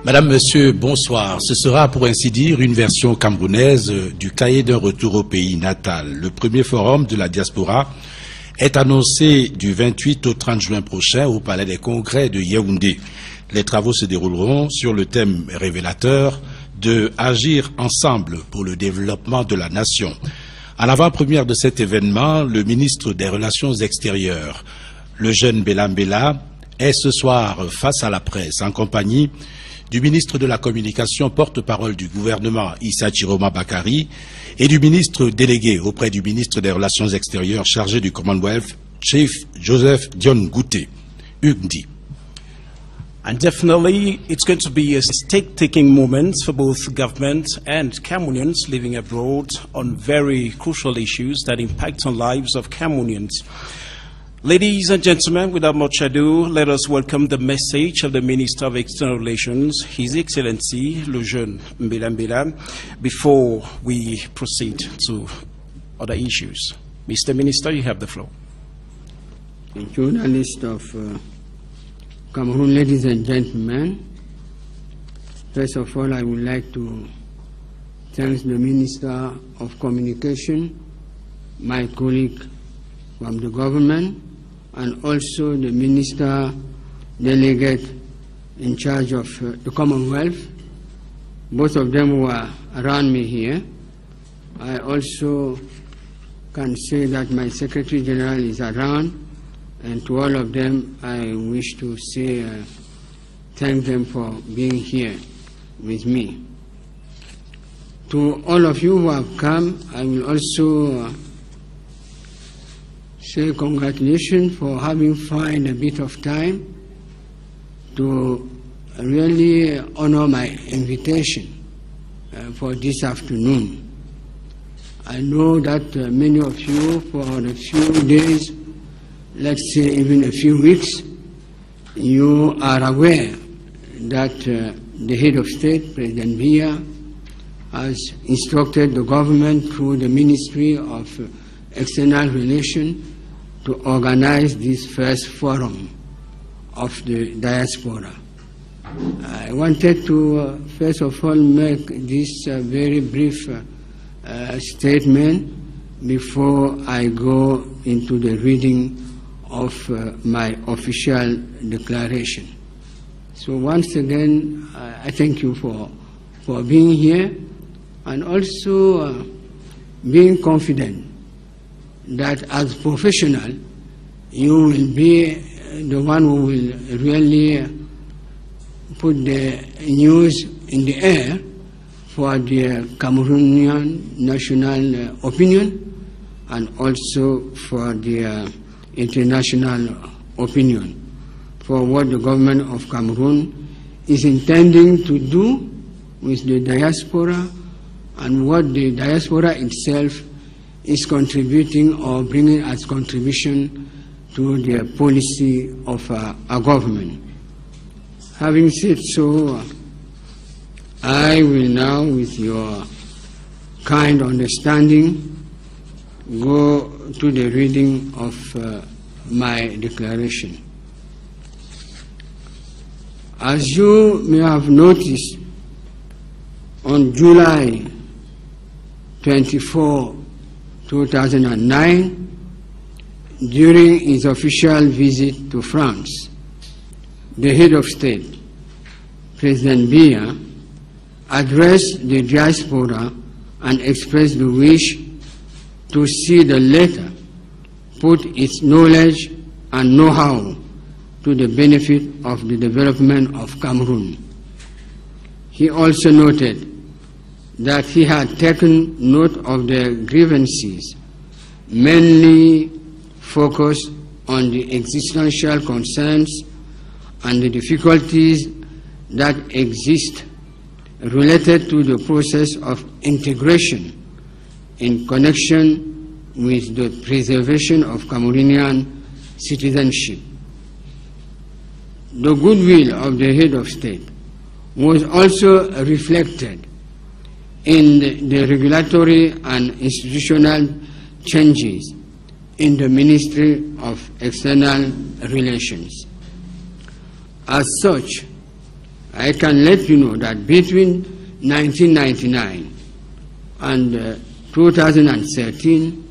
Madame, Monsieur, bonsoir. Ce sera pour ainsi dire une version camerounaise du cahier d'un retour au pays natal. Le premier forum de la diaspora est annoncé du 28 au 30 juin prochain au Palais des Congrès de Yaoundé. Les travaux se dérouleront sur le thème révélateur de Agir ensemble pour le développement de la nation. À l'avant-première de cet événement, le ministre des Relations extérieures, le jeune Bella Mbella, est ce soir face à la presse en compagnie du ministre de la Communication, porte-parole du gouvernement Issa Chiroma Bakari, et du ministre délégué auprès du ministre des Relations extérieures chargé du Commonwealth, Chief Joseph Dion Gouté, UGNDI. And definitely, it's going to be a stake-taking moment for both government and Cameroonians living abroad on very crucial issues that impact on lives of Cameroonians. Ladies and gentlemen, without much ado, let us welcome the message of the Minister of External Relations, His Excellency, le jeune Bella Mbella, before we proceed to other issues. Mr. Minister, you have the floor. Journalists of Cameroon, ladies and gentlemen, first of all, I would like to thank the Minister of Communication, my colleague from the government, and also the Minister Delegate in charge of the Commonwealth. Both of them were around me here. I also can say that my Secretary General is around, and to all of them I wish to say thank them for being here with me. To all of you who have come, I will also say congratulations for having found a bit of time to really honor my invitation for this afternoon. I know that many of you for a few days, let's say even a few weeks, you are aware that the head of state, President Biya, has instructed the government through the Ministry of External Relations to organize this first forum of the diaspora. I wanted to first of all make this very brief statement before I go into the reading of my official declaration. So once again, I thank you for being here, and also being confident that as professional, you will be the one who will really put the news in the air for the Cameroonian national opinion and also for the international opinion, for what the government of Cameroon is intending to do with the diaspora and what the diaspora itself is contributing or bringing as contribution to the policy of our government. Having said so, I will now, with your kind understanding, go to the reading of my declaration. As you may have noticed, on July 24, 2009, during his official visit to France, the head of state, President Biya, addressed the diaspora and expressed the wish to see the latter put its knowledge and know-how to the benefit of the development of Cameroon. He also noted that he had taken note of the grievances, mainly focused on the existential concerns and the difficulties that exist related to the process of integration in connection with the preservation of Cameroonian citizenship. The goodwill of the head of state was also reflected in the regulatory and institutional changes in the Ministry of External Relations. As such, I can let you know that between 1999 and 2013,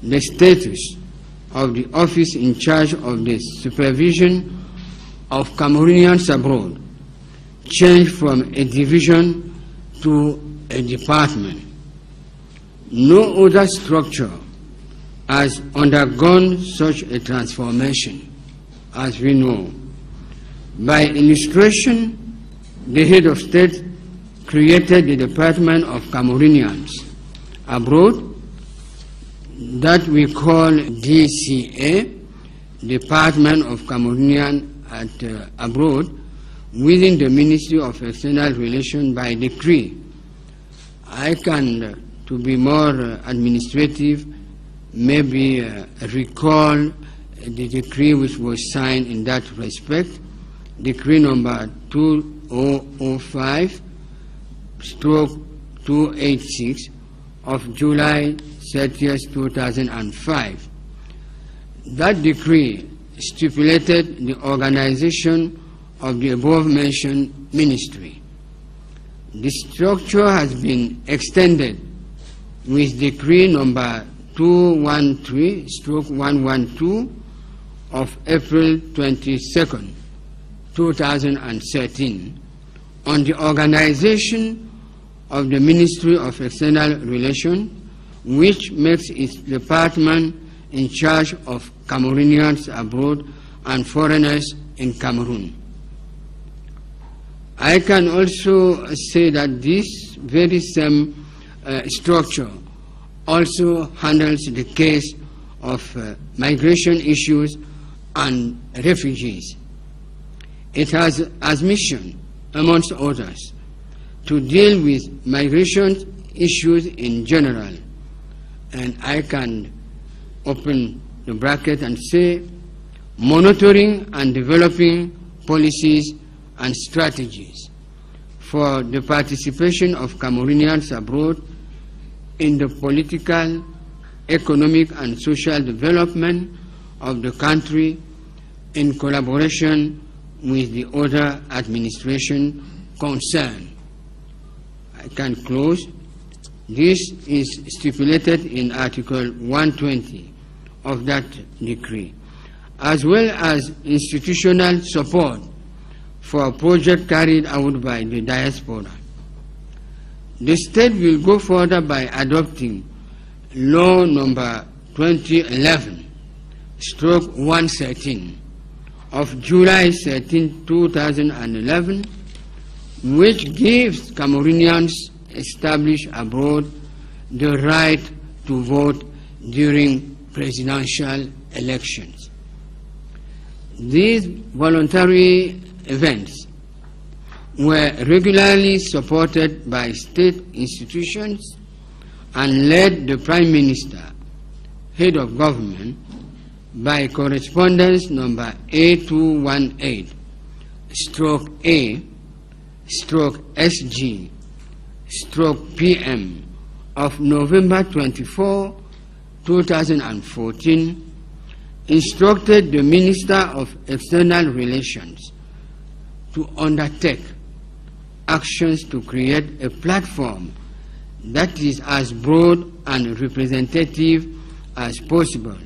the status of the office in charge of the supervision of Cameroonians abroad changed from a division to a department. No other structure has undergone such a transformation, as we know. By illustration, the head of state created the Department of Cameroonians abroad, that we call DCA, Department of Cameroonians abroad, within the Ministry of External Relations by decree. I can, to be more administrative, maybe recall the decree which was signed in that respect, decree number 2005/286 of July 30th, 2005. That decree stipulated the organization of the above-mentioned ministry. The structure has been extended with decree number 213/112 of April 22nd, 2013 on the organization of the Ministry of External Relations, which makes its department in charge of Cameroonians abroad and foreigners in Cameroon. I can also say that this very same structure also handles the case of migration issues and refugees. It has as mission, amongst others, to deal with migration issues in general. And I can open the bracket and say monitoring and developing policies and strategies for the participation of Cameroonians abroad in the political, economic and social development of the country in collaboration with the other administration concerned. I can close. This is stipulated in Article 120 of that decree, as well as institutional support for a project carried out by the diaspora. The state will go further by adopting Law number 2011/113 of July 13, 2011, which gives Cameroonians established abroad the right to vote during presidential elections. These voluntary events were regularly supported by state institutions and led the Prime Minister, head of government, by correspondence number A218/A/SG/PM of November 24, 2014, instructed the Minister of External Relations to undertake actions to create a platform that is as broad and representative as possible,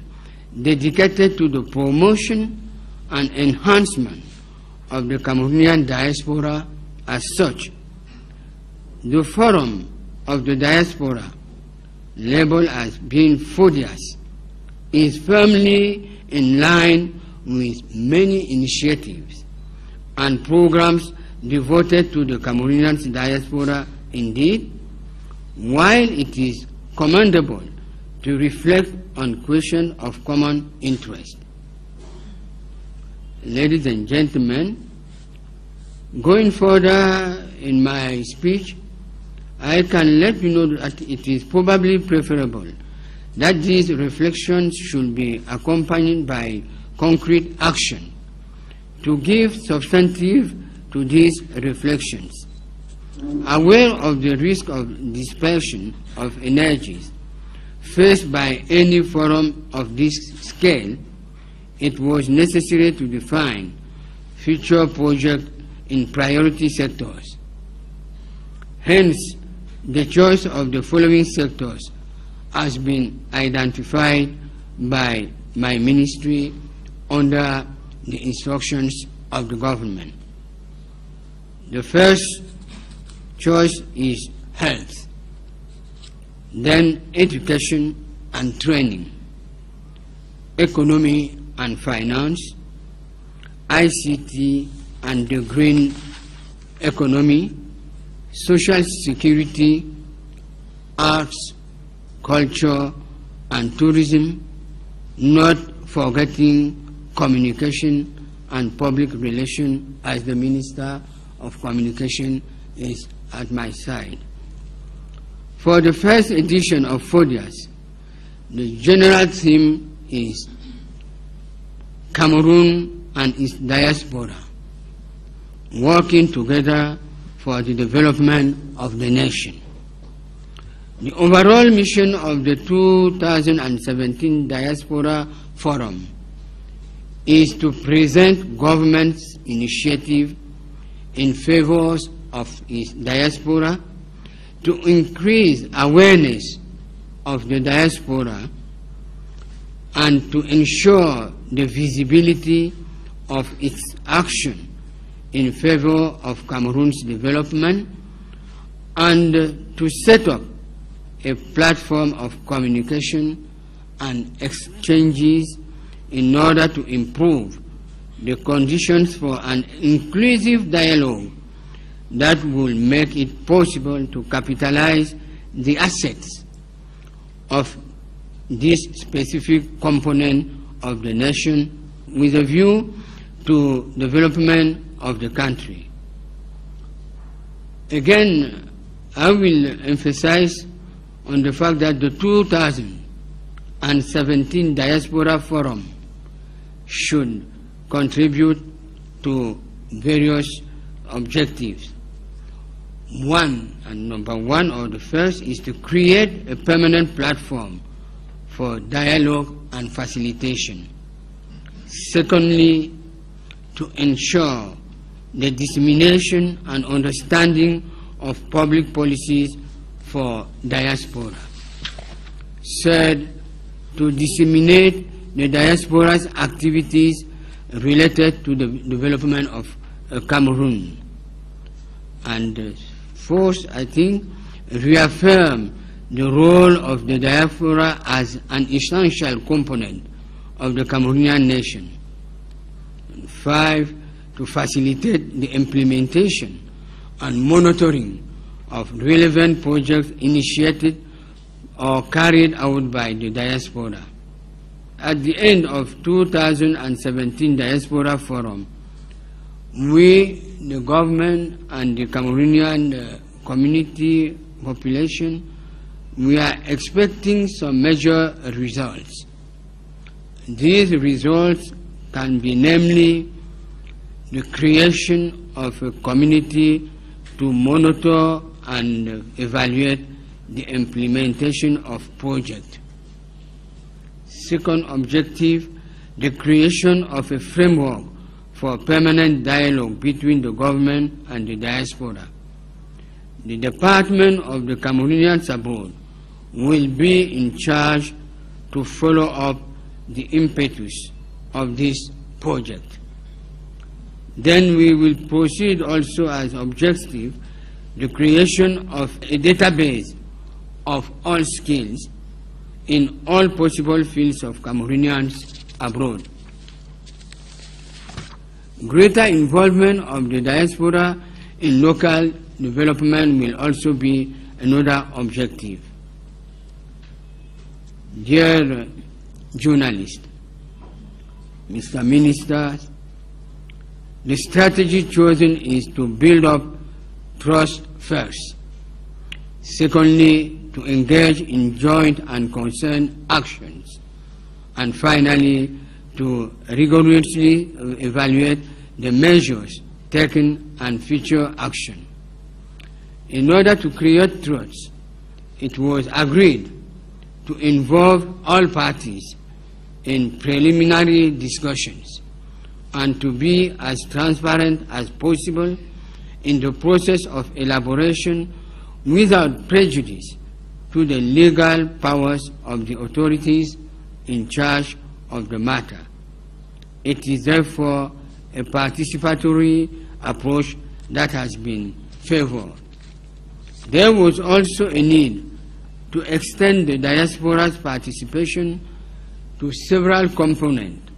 dedicated to the promotion and enhancement of the Cameroonian diaspora as such. The Forum of the Diaspora, labeled as being FODIAS, is firmly in line with many initiatives and programs devoted to the Cameroonian diaspora. Indeed, while it is commendable to reflect on questions of common interest. Ladies and gentlemen, going further in my speech, I can let you know that it is probably preferable that these reflections should be accompanied by concrete action to give substantive to these reflections. Aware of the risk of dispersion of energies faced by any forum of this scale, it was necessary to define future projects in priority sectors. Hence, the choice of the following sectors has been identified by my ministry under the instructions of the government. The first choice is health, then education and training, economy and finance, ICT and the green economy, social security, arts, culture and tourism, not forgetting communication and public relations, as the Minister of Communication is at my side. For the first edition of FODIAS, the general theme is Cameroon and its diaspora, working together for the development of the nation. The overall mission of the 2017 Diaspora Forum is to present government's initiative in favor of its diaspora, to increase awareness of the diaspora, and to ensure the visibility of its action in favor of Cameroon's development, and to set up a platform of communication and exchanges in order to improve the conditions for an inclusive dialogue that will make it possible to capitalize the assets of this specific component of the nation with a view to development of the country. Again, I will emphasize on the fact that the 2017 Diaspora Forum should contribute to various objectives. Number one, or the first, is to create a permanent platform for dialogue and facilitation. Secondly, to ensure the dissemination and understanding of public policies for diaspora. Third, to disseminate the diaspora's activities related to the development of Cameroon. And fourth, I think, reaffirm the role of the diaspora as an essential component of the Cameroonian nation. And five, to facilitate the implementation and monitoring of relevant projects initiated or carried out by the diaspora. At the end of 2017 Diaspora Forum, we, the government and the Cameroonian community population, we are expecting some major results. These results can be namely the creation of a community to monitor and evaluate the implementation of projects. Second objective, the creation of a framework for permanent dialogue between the government and the diaspora. The Department of the Cameroonians abroad will be in charge to follow up the impetus of this project. Then we will proceed also as objective the creation of a database of all skills in all possible fields of Cameroonians abroad. Greater involvement of the diaspora in local development will also be another objective. Dear journalists, Mr. Minister, the strategy chosen is to build up trust first. Secondly, to engage in joint and concerned actions. And finally, to rigorously evaluate the measures taken and future action. In order to create trust, it was agreed to involve all parties in preliminary discussions and to be as transparent as possible in the process of elaboration without prejudice to the legal powers of the authorities in charge of the matter. It is therefore a participatory approach that has been favored. There was also a need to extend the diaspora's participation to several components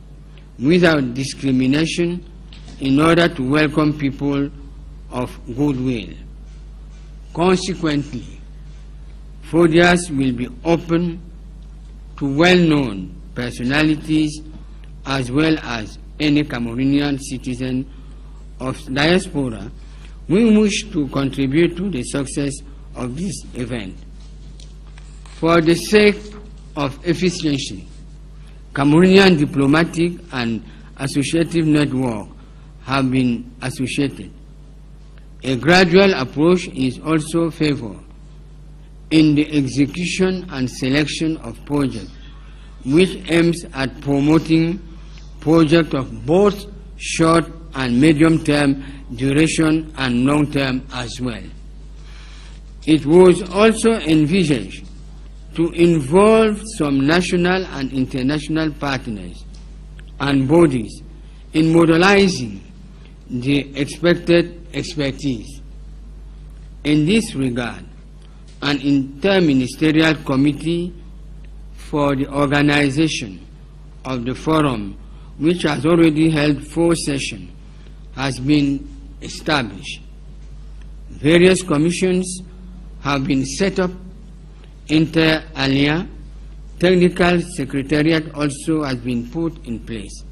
without discrimination in order to welcome people of goodwill. Consequently, FODIAS will be open to well-known personalities as well as any Cameroonian citizen of diaspora who wish to contribute to the success of this event. For the sake of efficiency, Cameroonian diplomatic and associative network have been associated. A gradual approach is also favored in the execution and selection of projects, which aims at promoting projects of both short and medium-term duration and long-term as well. It was also envisaged to involve some national and international partners and bodies in modelizing the expected expertise. In this regard, an interministerial committee for the organization of the forum, which has already held 4 sessions, has been established. Various commissions have been set up inter alia. Technical secretariat also has been put in place.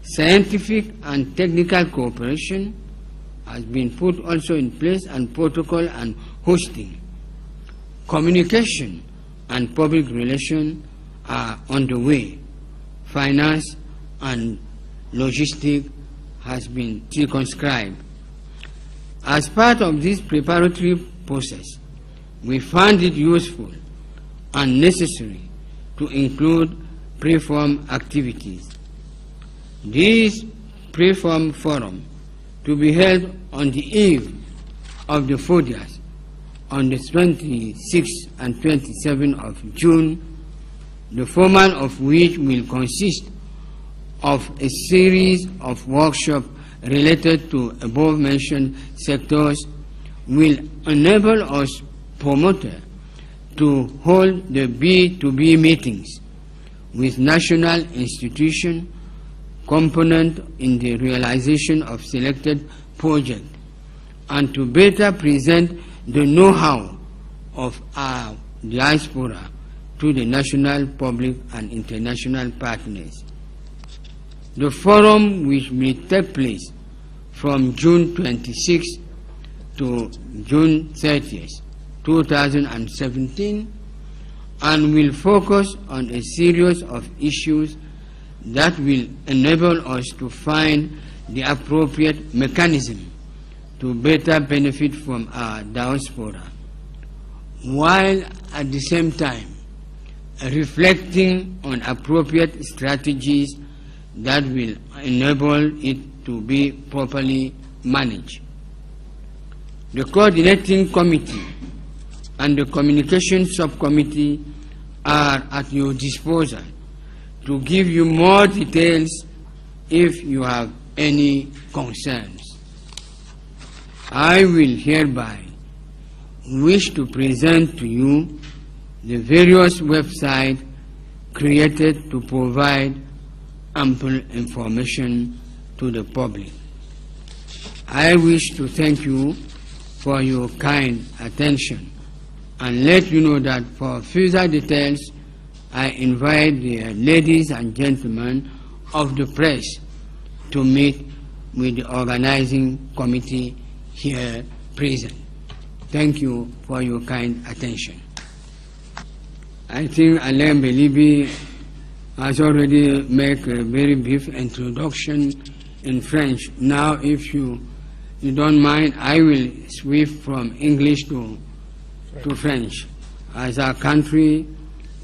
Scientific and technical cooperation has been put also in place, and protocol and hosting. Communication and public relations are on the way. Finance and logistics has been circumscribed. As part of this preparatory process, we found it useful and necessary to include pre-form activities. This pre-form forum, to be held on the eve of the FODIAS on the 26th and 27th of June, the format of which will consist of a series of workshops related to above-mentioned sectors, will enable us promoters to hold the B2B meetings with national institutions component in the realization of selected projects, and to better present the know-how of our diaspora to the national public and international partners. The forum, which will take place from June 26 to June 30th, 2017, and will focus on a series of issues that will enable us to find the appropriate mechanism to better benefit from our diaspora, while at the same time reflecting on appropriate strategies that will enable it to be properly managed. The coordinating committee and the communication subcommittee are at your disposal to give you more details if you have any concerns. I will hereby wish to present to you the various websites created to provide ample information to the public. I wish to thank you for your kind attention and let you know that for further details, I invite the ladies and gentlemen of the press to meet with the organizing committee here present. Thank you for your kind attention. I think Alain Belibi has already made a very brief introduction in French. Now, if you don't mind, I will switch from English to French, as our country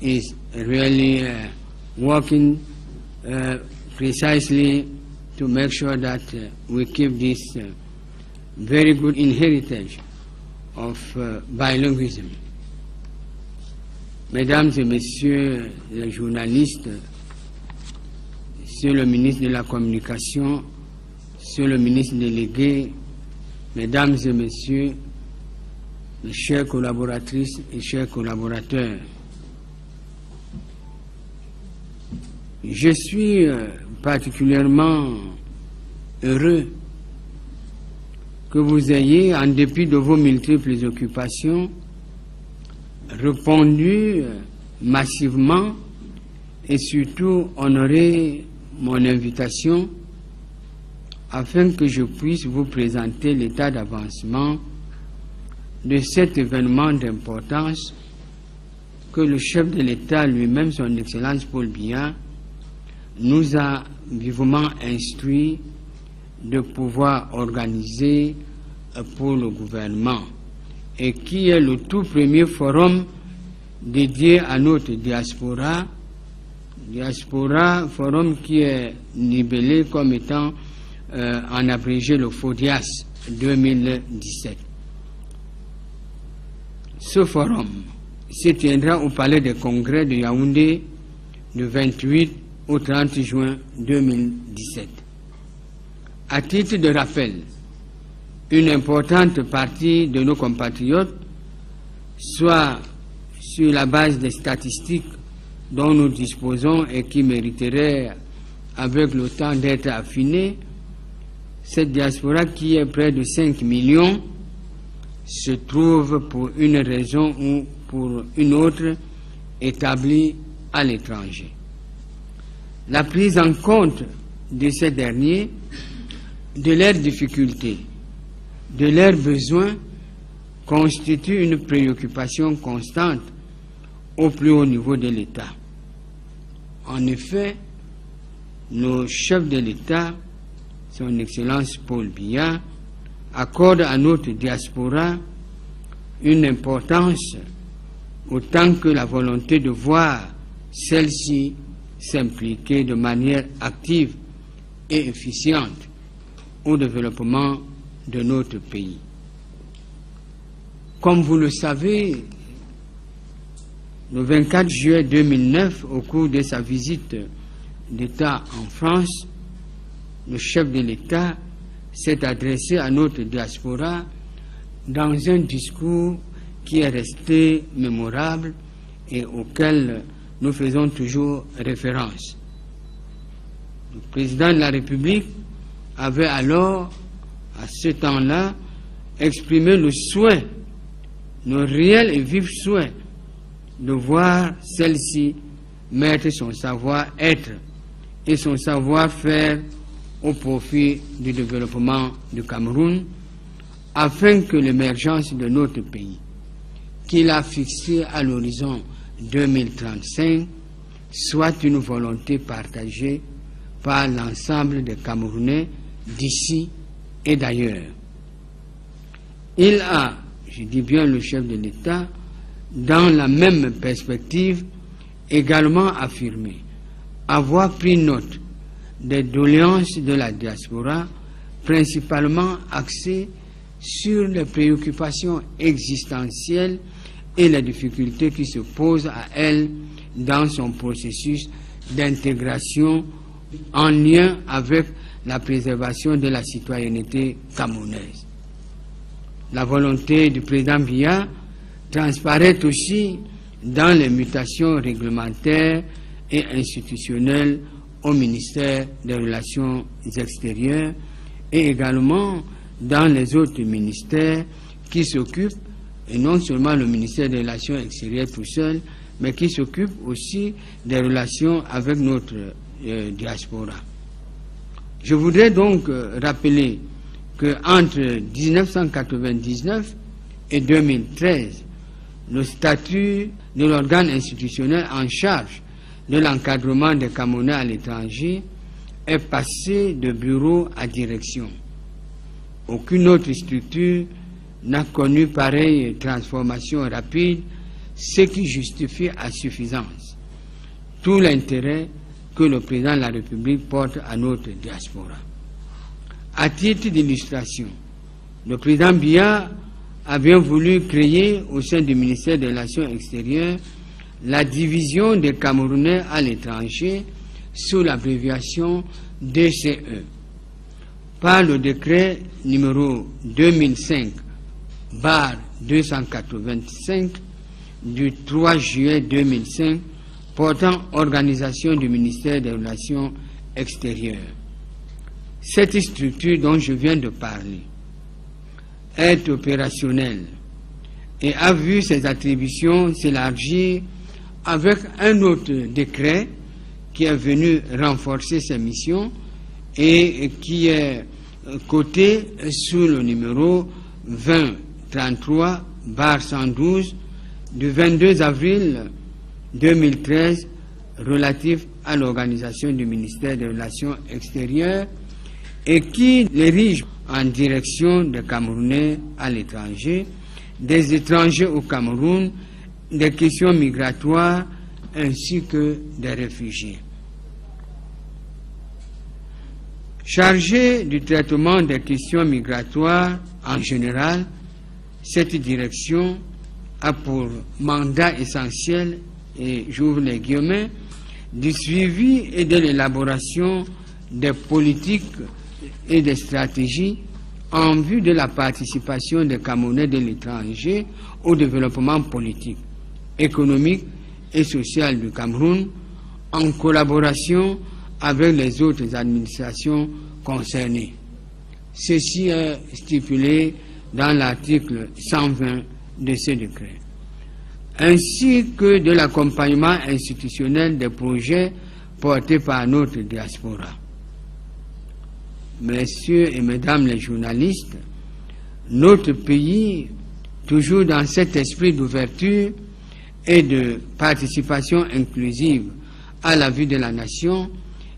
is really working precisely to make sure that we keep this very good inheritance of bilingualism. Mesdames et messieurs les journalistes, Monsieur le ministre de la Communication, Monsieur le ministre délégué, Mesdames et messieurs, mes chères collaboratrices et chers collaborateurs, je suis particulièrement heureux que vous ayez, en dépit de vos multiples occupations, répondu massivement et surtout honoré mon invitation afin que je puisse vous présenter l'état d'avancement de cet événement d'importance que le chef de l'État lui-même, son Excellence Paul Biya, nous a vivement instruit de pouvoir organiser pour le gouvernement et qui est le tout premier forum dédié à notre diaspora, forum qui est libellé comme étant en abrégé le FODIAS 2017. Ce forum se tiendra au Palais des Congrès de Yaoundé du 28 au 30 juin 2017. À titre de rappel, une importante partie de nos compatriotes, soit sur la base des statistiques dont nous disposons et qui mériteraient avec le temps d'être affinée, cette diaspora qui est près de 5 millions se trouve pour une raison ou pour une autre établie à l'étranger. La prise en compte de ces derniers, de leurs difficultés, de leurs besoins, constitue une préoccupation constante au plus haut niveau de l'État. En effet, nos chefs de l'État, son Excellence Paul Biya, accordent à notre diaspora une importance autant que la volonté de voir celle-ci s'impliquer de manière active et efficiente au développement de notre pays. Comme vous le savez, le 24 juillet 2009, au cours de sa visite d'État en France, le chef de l'État s'est adressé à notre diaspora dans un discours qui est resté mémorable et auquel nous faisons toujours référence. Le président de la République avait alors, à ce temps-là, exprimé le souhait, le réel et vif souhait, de voir celle-ci mettre son savoir-être et son savoir-faire au profit du développement du Cameroun, afin que l'émergence de notre pays, qu'il a fixée à l'horizon 2035, soit une volonté partagée par l'ensemble des Camerounais d'ici et d'ailleurs. Il a, je dis bien le chef de l'État, dans la même perspective, également affirmé avoir pris note des doléances de la diaspora, principalement axées sur les préoccupations existentielles et les difficultés qui se posent à elle dans son processus d'intégration en lien avec la préservation de la citoyenneté camerounaise. La volonté du président Biya transparaît aussi dans les mutations réglementaires et institutionnelles au ministère des Relations extérieures et également dans les autres ministères qui s'occupent, et non seulement le ministère des Relations extérieures tout seul, mais qui s'occupe aussi des relations avec notre diaspora. Je voudrais donc rappeler qu'entre 1999 et 2013, le statut de l'organe institutionnel en charge de l'encadrement des Camerounais à l'étranger est passé de bureau à direction. Aucune autre structure n'a connu pareille transformation rapide, ce qui justifie à suffisance tout l'intérêt que le président de la République porte à notre diaspora. À titre d'illustration, le président Biya a bien voulu créer au sein du ministère des Relations extérieures la division des Camerounais à l'étranger sous l'abréviation DCE. Par le décret numéro 2005/285 du 3 juillet 2005 portant organisation du ministère des Relations extérieures. Cette structure dont je viens de parler est opérationnelle et a vu ses attributions s'élargir avec un autre décret qui est venu renforcer ses missions et qui est coté sous le numéro 2033/112 du 22 avril 2013 relatif à l'organisation du ministère des Relations extérieures et qui l'érige en direction des Camerounais à l'étranger, des étrangers au Cameroun, des questions migratoires ainsi que des réfugiés. Chargé du traitement des questions migratoires en général, cette direction a pour mandat essentiel, et j'ouvre les guillemets, du suivi et de l'élaboration des politiques et des stratégies en vue de la participation des Camerounais de l'étranger au développement politique, économique et social du Cameroun, en collaboration avec les autres administrations concernées. Ceci est stipulé dans l'article 120 de ce décret, ainsi que de l'accompagnement institutionnel des projets portés par notre diaspora. Messieurs et mesdames les journalistes, notre pays, toujours dans cet esprit d'ouverture et de participation inclusive à la vie de la nation,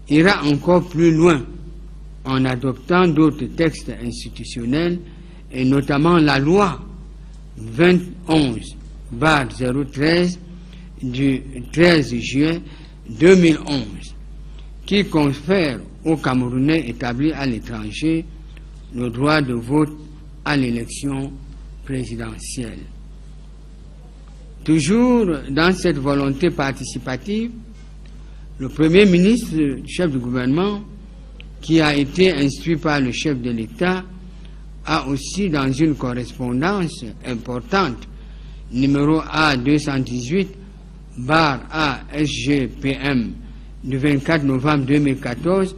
ira encore plus loin en adoptant d'autres textes institutionnels et notamment la loi 21/013 du 13 juillet 2011 qui confère aux Camerounais établis à l'étranger le droit de vote à l'élection présidentielle. Toujours dans cette volonté participative, le Premier ministre, chef du gouvernement, qui a été instruit par le chef de l'État, a aussi, dans une correspondance importante, numéro A218/ASGPM du 24 novembre 2014,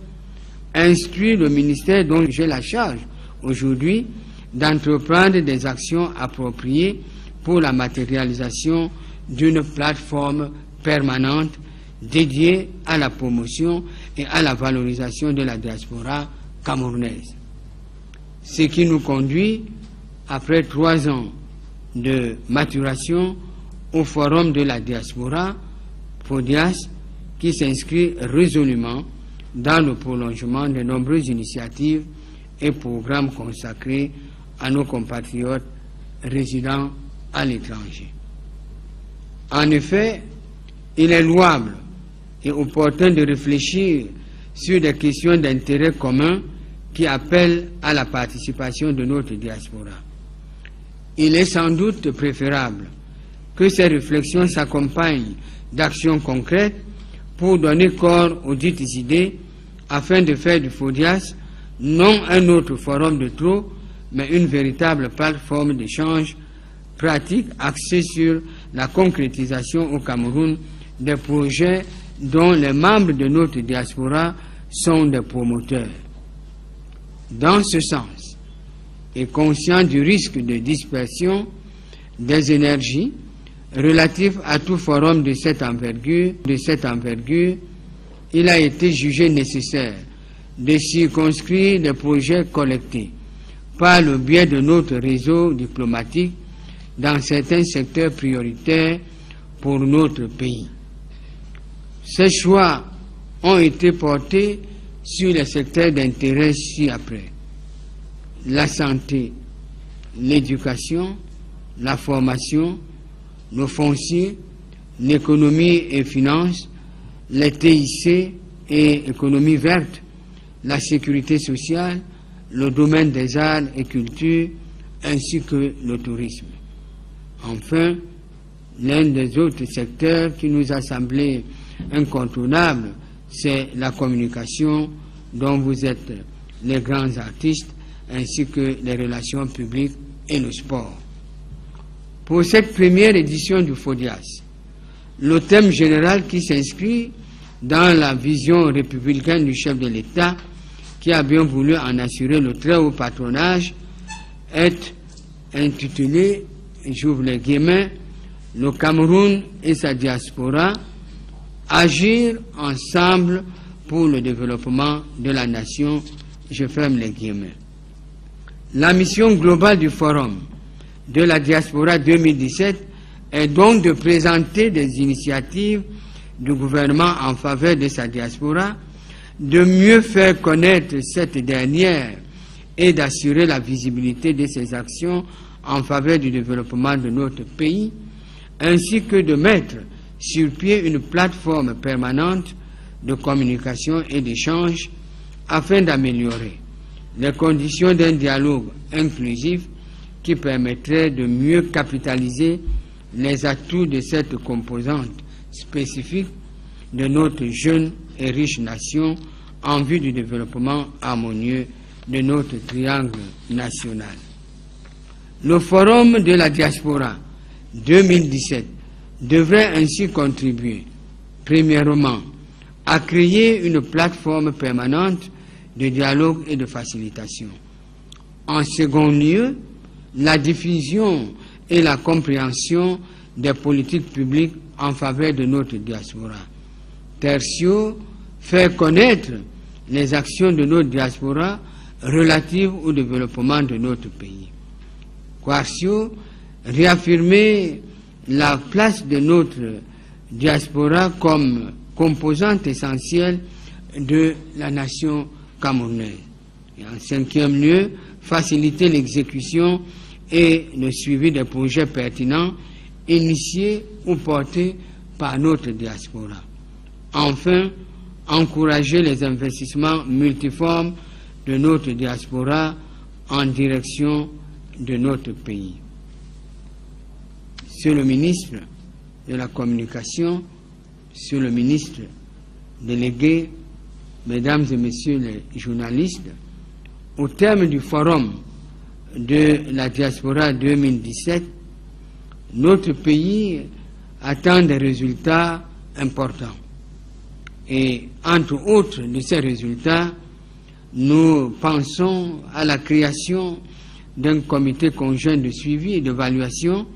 instruit le ministère dont j'ai la charge aujourd'hui d'entreprendre des actions appropriées pour la matérialisation d'une plateforme permanente dédiée à la promotion et à la valorisation de la diaspora camerounaise. Ce qui nous conduit, après 3 ans de maturation, au Forum de la diaspora, FODIAS, qui s'inscrit résolument dans le prolongement de nombreuses initiatives et programmes consacrés à nos compatriotes résidant à l'étranger. En effet, il est louable et opportun de réfléchir sur des questions d'intérêt commun qui appellent à la participation de notre diaspora. Il est sans doute préférable que ces réflexions s'accompagnent d'actions concrètes pour donner corps aux dites idées afin de faire du FODIAS non un autre forum de trop, mais une véritable plateforme d'échange pratique axée sur la concrétisation au Cameroun des projets dont les membres de notre diaspora sont des promoteurs. Dans ce sens, et conscient du risque de dispersion des énergies relatif à tout forum de cette envergure, il a été jugé nécessaire de circonscrire les projets collectés par le biais de notre réseau diplomatique dans certains secteurs prioritaires pour notre pays. Ces choix ont été portés sur les secteurs d'intérêt ci-après: la santé, l'éducation, la formation, le foncier, l'économie et finances, les TIC, et économie verte, la sécurité sociale, le domaine des arts et cultures, ainsi que le tourisme. Enfin, l'un des autres secteurs qui nous a semblé incontournable, c'est la communication dont vous êtes les grands artistes, ainsi que les relations publiques et le sport. Pour cette première édition du FODIAS, le thème général qui s'inscrit dans la vision républicaine du chef de l'État, qui a bien voulu en assurer le très haut patronage, est intitulé, j'ouvre les guillemets, le Cameroun et sa diaspora, agir ensemble pour le développement de la nation, je ferme les guillemets. La mission globale du Forum de la diaspora 2017 est donc de présenter des initiatives du gouvernement en faveur de sa diaspora, de mieux faire connaître cette dernière et d'assurer la visibilité de ses actions en faveur du développement de notre pays, ainsi que de mettre sur pied une plateforme permanente de communication et d'échange afin d'améliorer les conditions d'un dialogue inclusif qui permettrait de mieux capitaliser les atouts de cette composante spécifique de notre jeune et riche nation en vue du développement harmonieux de notre triangle national. Le Forum de la diaspora 2017 devrait ainsi contribuer, premièrement, à créer une plateforme permanente de dialogue et de facilitation. En second lieu, la diffusion et la compréhension des politiques publiques en faveur de notre diaspora. Tertio, faire connaître les actions de notre diaspora relatives au développement de notre pays. Quartio, réaffirmer la place de notre diaspora comme composante essentielle de la nation camerounaise. Et en cinquième lieu, faciliter l'exécution et le suivi des projets pertinents initiés ou portés par notre diaspora. Enfin, encourager les investissements multiformes de notre diaspora en direction de notre pays. Monsieur le ministre de la Communication, Monsieur le ministre délégué, Mesdames et Messieurs les journalistes, au terme du Forum de la diaspora 2017, notre pays attend des résultats importants. Et entre autres de ces résultats, nous pensons à la création d'un comité conjoint de suivi et d'évaluation.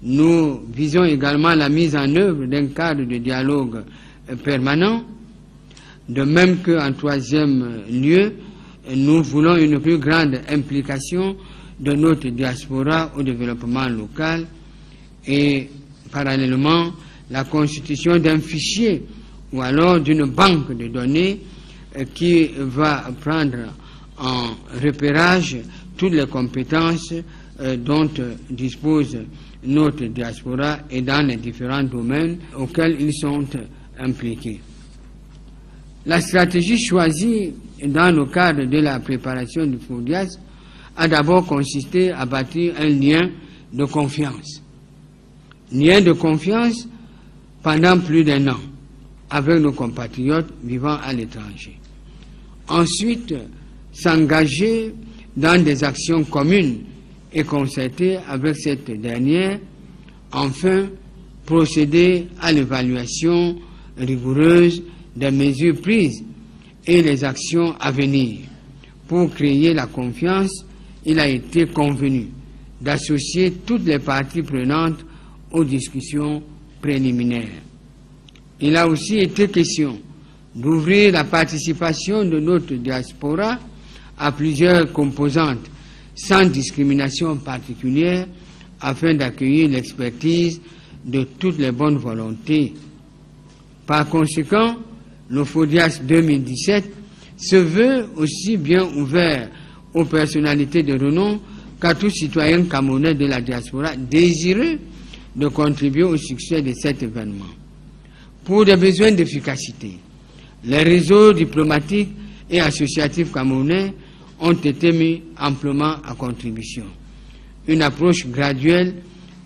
Nous visons également la mise en œuvre d'un cadre de dialogue permanent, de même qu'en troisième lieu, nous voulons une plus grande implication de notre diaspora au développement local et parallèlement la constitution d'un fichier ou alors d'une banque de données qui va prendre en repérage toutes les compétences dont dispose notre diaspora et dans les différents domaines auxquels ils sont impliqués. La stratégie choisie dans le cadre de la préparation du FODIAS a d'abord consisté à bâtir un lien de confiance. Lien de confiance pendant plus d'un an avec nos compatriotes vivant à l'étranger. Ensuite, s'engager dans des actions communes et concertées avec cette dernière. Enfin, procéder à l'évaluation rigoureuse des mesures prises et les actions à venir. Pour créer la confiance, il a été convenu d'associer toutes les parties prenantes aux discussions préliminaires. Il a aussi été question d'ouvrir la participation de notre diaspora à plusieurs composantes sans discrimination particulière afin d'accueillir l'expertise de toutes les bonnes volontés. Par conséquent, le FODIAS 2017 se veut aussi bien ouvert aux personnalités de renom qu'à tout citoyen camerounais de la diaspora désireux de contribuer au succès de cet événement. Pour des besoins d'efficacité, Les réseaux diplomatiques et associatifs camerounais ont été mis amplement à contribution. Une approche graduelle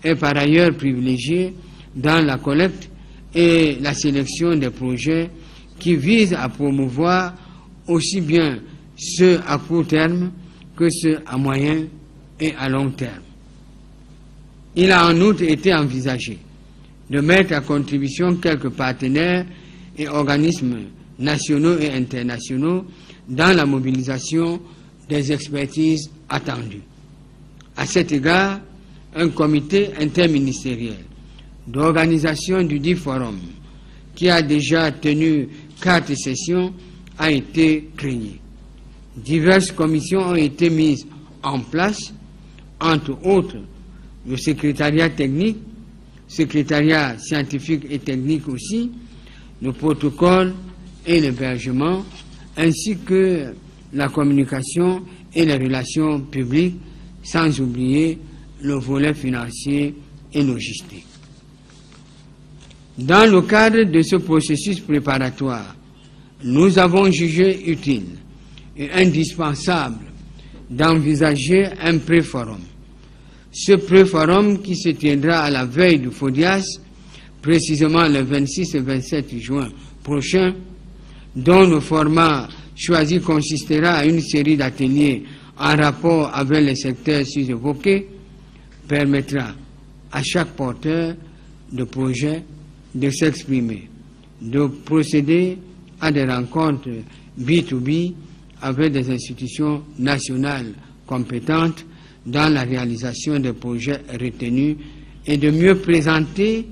est par ailleurs privilégiée dans la collecte et la sélection des projets qui visent à promouvoir aussi bien ceux à court terme que ceux à moyen et à long terme. Il a en outre été envisagé de mettre à contribution quelques partenaires et organismes nationaux et internationaux dans la mobilisation des expertises attendues. À cet égard, un comité interministériel d'organisation du dit forum, qui a déjà tenu 4 sessions, a été créé. Diverses commissions ont été mises en place, entre autres le secrétariat technique, secrétariat scientifique et technique aussi, le protocole et l'hébergement, ainsi que la communication et les relations publiques, sans oublier le volet financier et logistique. Dans le cadre de ce processus préparatoire, nous avons jugé utile et indispensable d'envisager un pré-forum. Ce pré-forum qui se tiendra à la veille du FODIAS, précisément le 26 et 27 juin prochain, dont le format choisi consistera à une série d'ateliers en rapport avec les secteurs sus-évoqués, permettra à chaque porteur de projet de s'exprimer, de procéder à des rencontres B2B avec des institutions nationales compétentes dans la réalisation des projets retenus et de mieux présenter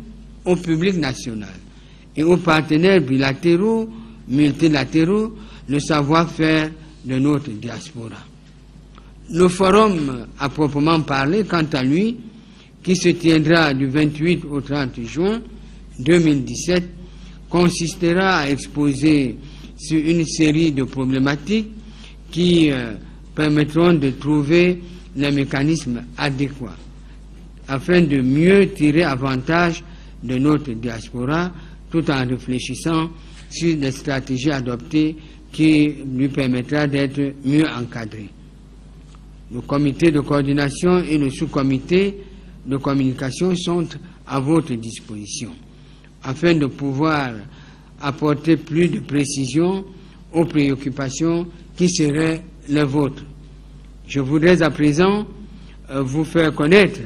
au public national et aux partenaires bilatéraux, multilatéraux, le savoir-faire de notre diaspora. Le forum à proprement parler, quant à lui, qui se tiendra du 28 au 30 juin 2017, consistera à exposer sur une série de problématiques qui permettront de trouver les mécanismes adéquats afin de mieux tirer avantage de notre diaspora tout en réfléchissant sur les stratégies adoptées qui lui permettra d'être mieux encadré. Le comité de coordination et le sous-comité de communication sont à votre disposition afin de pouvoir apporter plus de précision aux préoccupations qui seraient les vôtres. Je voudrais à présent vous faire connaître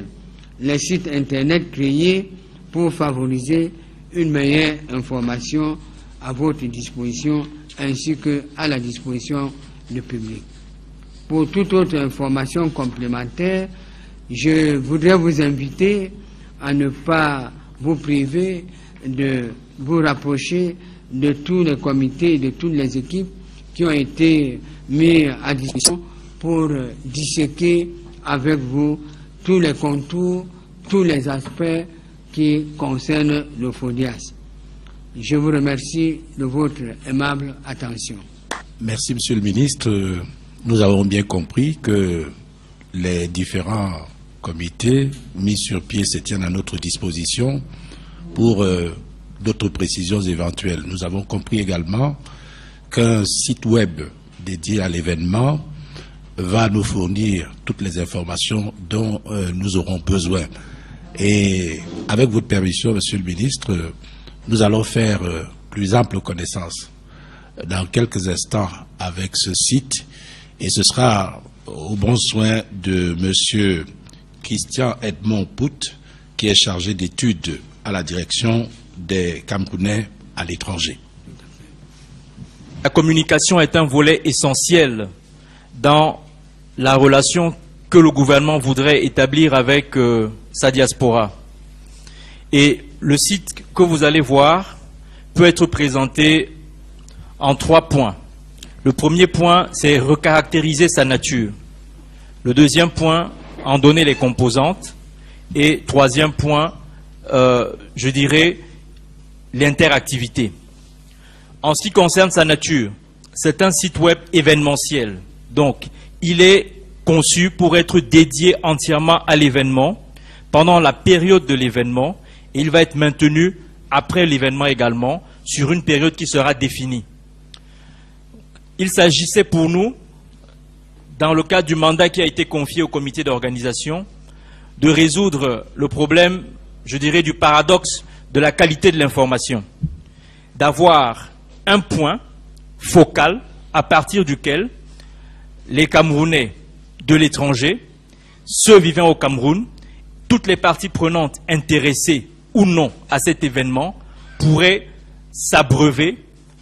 les sites internet créés pour favoriser une meilleure information à votre disposition ainsi qu'à la disposition du public. Pour toute autre information complémentaire, je voudrais vous inviter à ne pas vous priver de vous rapprocher de tous les comités et de toutes les équipes qui ont été mis à disposition pour disséquer avec vous tous les contours, tous les aspects qui concernent le FODIAS. Je vous remercie de votre aimable attention. Merci, Monsieur le Ministre. Nous avons bien compris que les différents comités mis sur pied se tiennent à notre disposition pour d'autres précisions éventuelles. Nous avons compris également qu'un site web dédié à l'événement va nous fournir toutes les informations dont nous aurons besoin. Et avec votre permission, Monsieur le Ministre, nous allons faire plus ample connaissance dans quelques instants avec ce site et ce sera au bon soin de Monsieur Christian Edmond Pout qui est chargé d'études à la direction des Camerounais à l'étranger. La communication est un volet essentiel dans la relation que le gouvernement voudrait établir avec sa diaspora. Et le site que vous allez voir peut être présenté en 3 points. Le premier point, c'est recaractériser sa nature. Le deuxième point, en donner les composantes. Et troisième point, je dirais, l'interactivité. En ce qui concerne sa nature, c'est un site web événementiel. Donc, il est conçu pour être dédié entièrement à l'événement, pendant la période de l'événement, et il va être maintenu après l'événement également, sur une période qui sera définie. il s'agissait pour nous, dans le cadre du mandat qui a été confié au comité d'organisation, de résoudre le problème, je dirais, du paradoxe de la qualité de l'information. D'avoir un point focal à partir duquel les Camerounais de l'étranger, ceux vivant au Cameroun, toutes les parties prenantes intéressées ou non à cet événement pourraient s'abreuver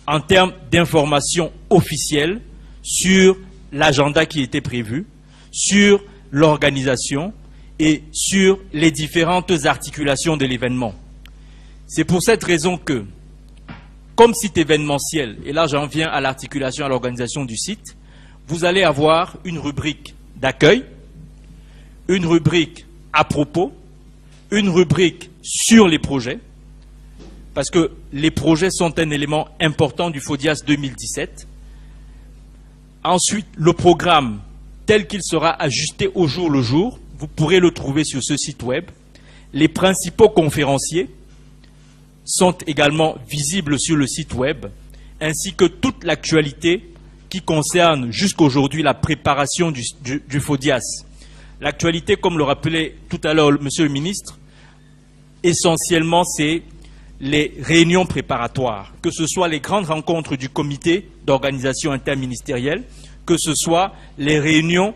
en termes d'informations officielles sur l'agenda qui était prévu, sur l'organisation et sur les différentes articulations de l'événement. C'est pour cette raison que, comme site événementiel, et là j'en viens à l'articulation, à l'organisation du site, vous allez avoir une rubrique d'accueil, une rubrique à propos, une rubrique sur les projets, parce que les projets sont un élément important du FODIAS 2017. Ensuite, le programme tel qu'il sera ajusté au jour le jour, vous pourrez le trouver sur ce site web. Les principaux conférenciers sont également visibles sur le site web, ainsi que toute l'actualité qui concerne jusqu'aujourd'hui la préparation du FODIAS. L'actualité, comme le rappelait tout à l'heure Monsieur le ministre, essentiellement c'est les réunions préparatoires, que ce soit les grandes rencontres du comité d'organisation interministérielle, que ce soit les réunions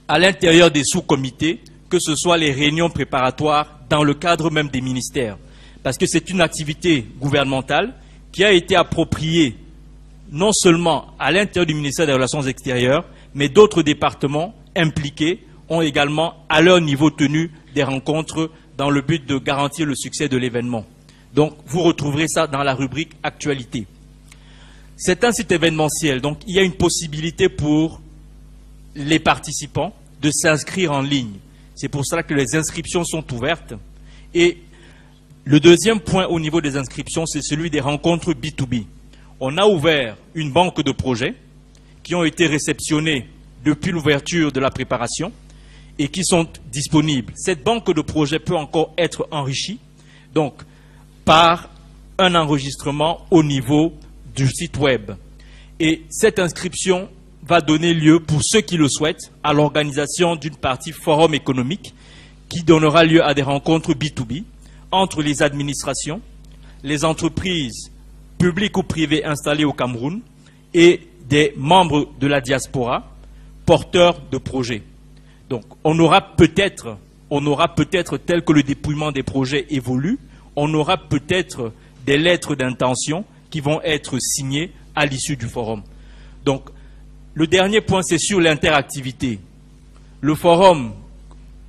à l'intérieur des sous-comités, que ce soit les réunions préparatoires dans le cadre même des ministères. Parce que c'est une activité gouvernementale qui a été appropriée non seulement à l'intérieur du ministère des Relations extérieures, mais d'autres départements impliqués ont également à leur niveau tenu des rencontres dans le but de garantir le succès de l'événement. Donc vous retrouverez ça dans la rubrique actualité. C'est un site événementiel, donc il y a une possibilité pour les participants de s'inscrire en ligne. C'est pour cela que les inscriptions sont ouvertes. Et le deuxième point au niveau des inscriptions, c'est celui des rencontres B2B. On a ouvert une banque de projets qui ont été réceptionnés depuis l'ouverture de la préparation et qui sont disponibles. Cette banque de projets peut encore être enrichie donc, par un enregistrement au niveau du site web. Et cette inscription va donner lieu, pour ceux qui le souhaitent, à l'organisation d'une partie forum économique qui donnera lieu à des rencontres B2B entre les administrations, les entreprises publiques ou privées installées au Cameroun et des membres de la diaspora porteurs de projets. Donc on aura peut-être, tel que le dépouillement des projets évolue, on aura peut-être des lettres d'intention qui vont être signées à l'issue du forum. Donc le dernier point, c'est sur l'interactivité. Le forum,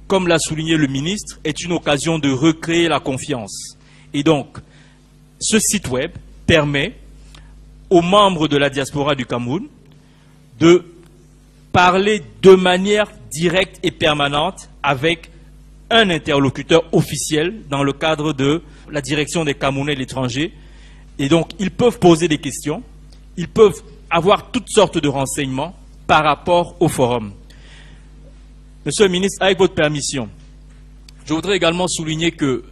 comme l'a souligné le ministre, est une occasion de recréer la confiance. Et donc, ce site web permet aux membres de la diaspora du Cameroun de parler de manière directe et permanente avec un interlocuteur officiel dans le cadre de la direction des Camerounais de l'étranger. Et donc, ils peuvent poser des questions, ils peuvent avoir toutes sortes de renseignements par rapport au forum. Monsieur le ministre, avec votre permission, je voudrais également souligner que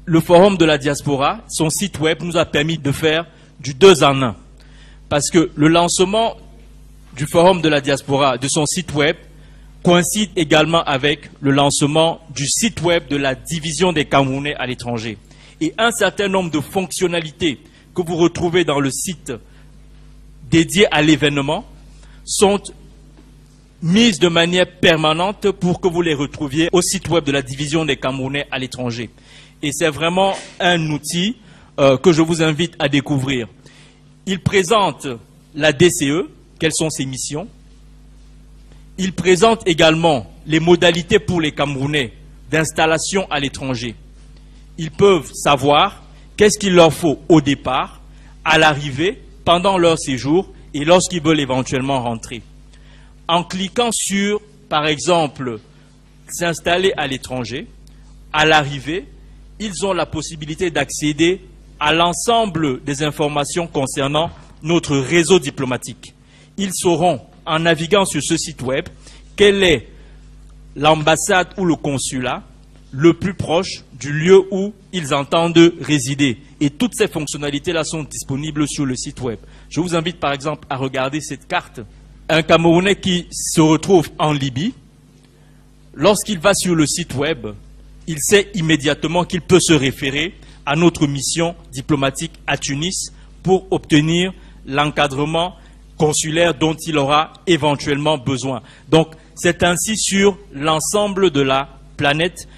le forum de la diaspora, son site web, nous a permis de faire du 2 en 1. Parce que le lancement du forum de la diaspora, de son site web, coïncide également avec le lancement du site web de la division des Camerounais à l'étranger. Et un certain nombre de fonctionnalités que vous retrouvez dans le site dédié à l'événement sont mises de manière permanente pour que vous les retrouviez au site web de la division des Camerounais à l'étranger. Et c'est vraiment un outil que je vous invite à découvrir. Il présente la DCE, quelles sont ses missions. Il présente également les modalités pour les Camerounais d'installation à l'étranger. Ils peuvent savoir qu'est-ce qu'il leur faut au départ, à l'arrivée, pendant leur séjour et lorsqu'ils veulent éventuellement rentrer. En cliquant sur, par exemple, s'installer à l'étranger, à l'arrivée, ils ont la possibilité d'accéder à l'ensemble des informations concernant notre réseau diplomatique. Ils sauront, en naviguant sur ce site web, quelle est l'ambassade ou le consulat le plus proche du lieu où ils entendent résider. Et toutes ces fonctionnalités-là sont disponibles sur le site web. Je vous invite par exemple à regarder cette carte. Un Camerounais qui se retrouve en Libye, lorsqu'il va sur le site web, il sait immédiatement qu'il peut se référer à notre mission diplomatique à Tunis pour obtenir l'encadrement consulaire dont il aura éventuellement besoin. Donc, c'est ainsi sur l'ensemble de la planète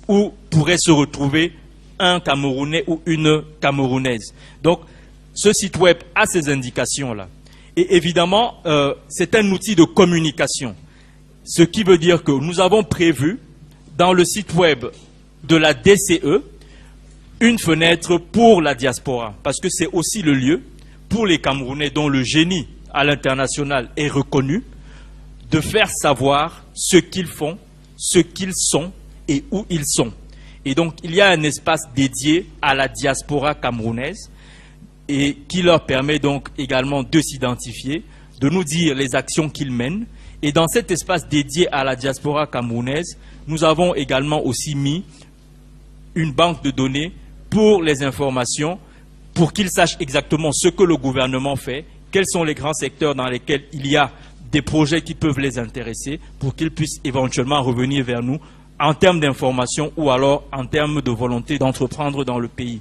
où pourrait se retrouver un Camerounais ou une Camerounaise. Donc, ce site web a ces indications-là. Et évidemment, c'est un outil de communication. Ce qui veut dire que nous avons prévu dans le site web de la DCE une fenêtre pour la diaspora, parce que c'est aussi le lieu pour les Camerounais dont le génie à l'international est reconnu, de faire savoir ce qu'ils font, ce qu'ils sont et où ils sont. Et donc, il y a un espace dédié à la diaspora camerounaise et qui leur permet donc également de s'identifier, de nous dire les actions qu'ils mènent. Et dans cet espace dédié à la diaspora camerounaise, nous avons également aussi mis une banque de données pour les informations, pour qu'ils sachent exactement ce que le gouvernement fait, quels sont les grands secteurs dans lesquels il y a des projets qui peuvent les intéresser, pour qu'ils puissent éventuellement revenir vers nous en termes d'information ou alors en termes de volonté d'entreprendre dans le pays.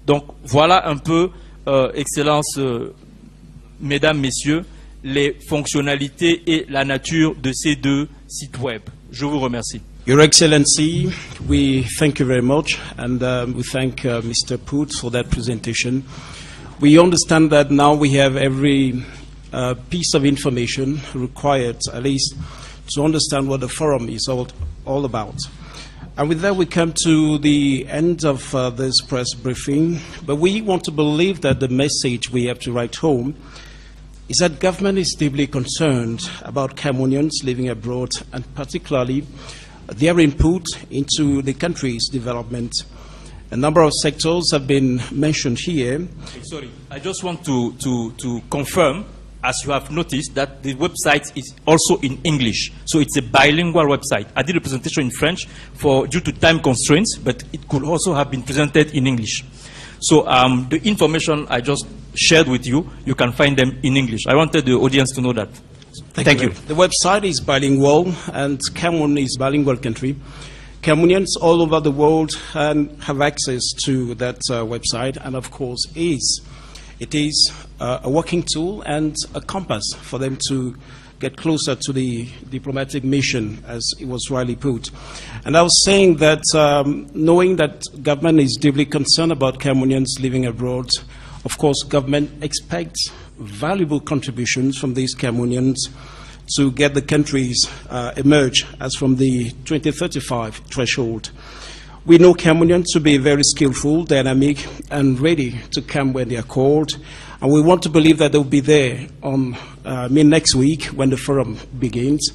Donc voilà un peu, Excellences, Mesdames, Messieurs, les fonctionnalités et la nature de ces deux sites web. Je vous remercie. Your Excellency, we thank you very much, and we thank Mr. Poot for that presentation. We understand that now we have every piece of information required, at least, to understand what the forum is all about. And with that, we come to the end of this press briefing. But we want to believe that the message we have to write home is that government is deeply concerned about Cameroonians living abroad, and particularly their input into the country's development. A number of sectors have been mentioned here. Sorry, I just want to confirm, as you have noticed, that the website is also in English. So it's a bilingual website. I did a presentation in French due to time constraints, but it could also have been presented in English. So the information I just shared with you, you can find them in English. I wanted the audience to know that. Thank you. The website is bilingual, and Cameroon is a bilingual country. Cameroonians all over the world have access to that website, and of course it is a working tool and a compass for them to get closer to the diplomatic mission, as it was rightly put. And I was saying that knowing that government is deeply concerned about Cameroonians living abroad, of course government expects valuable contributions from these Cameroonians to get the countries emerge as from the 2035 threshold. We know Cameroonians to be very skillful, dynamic, and ready to come when they are called. And we want to believe that they'll be there on next week when the forum begins.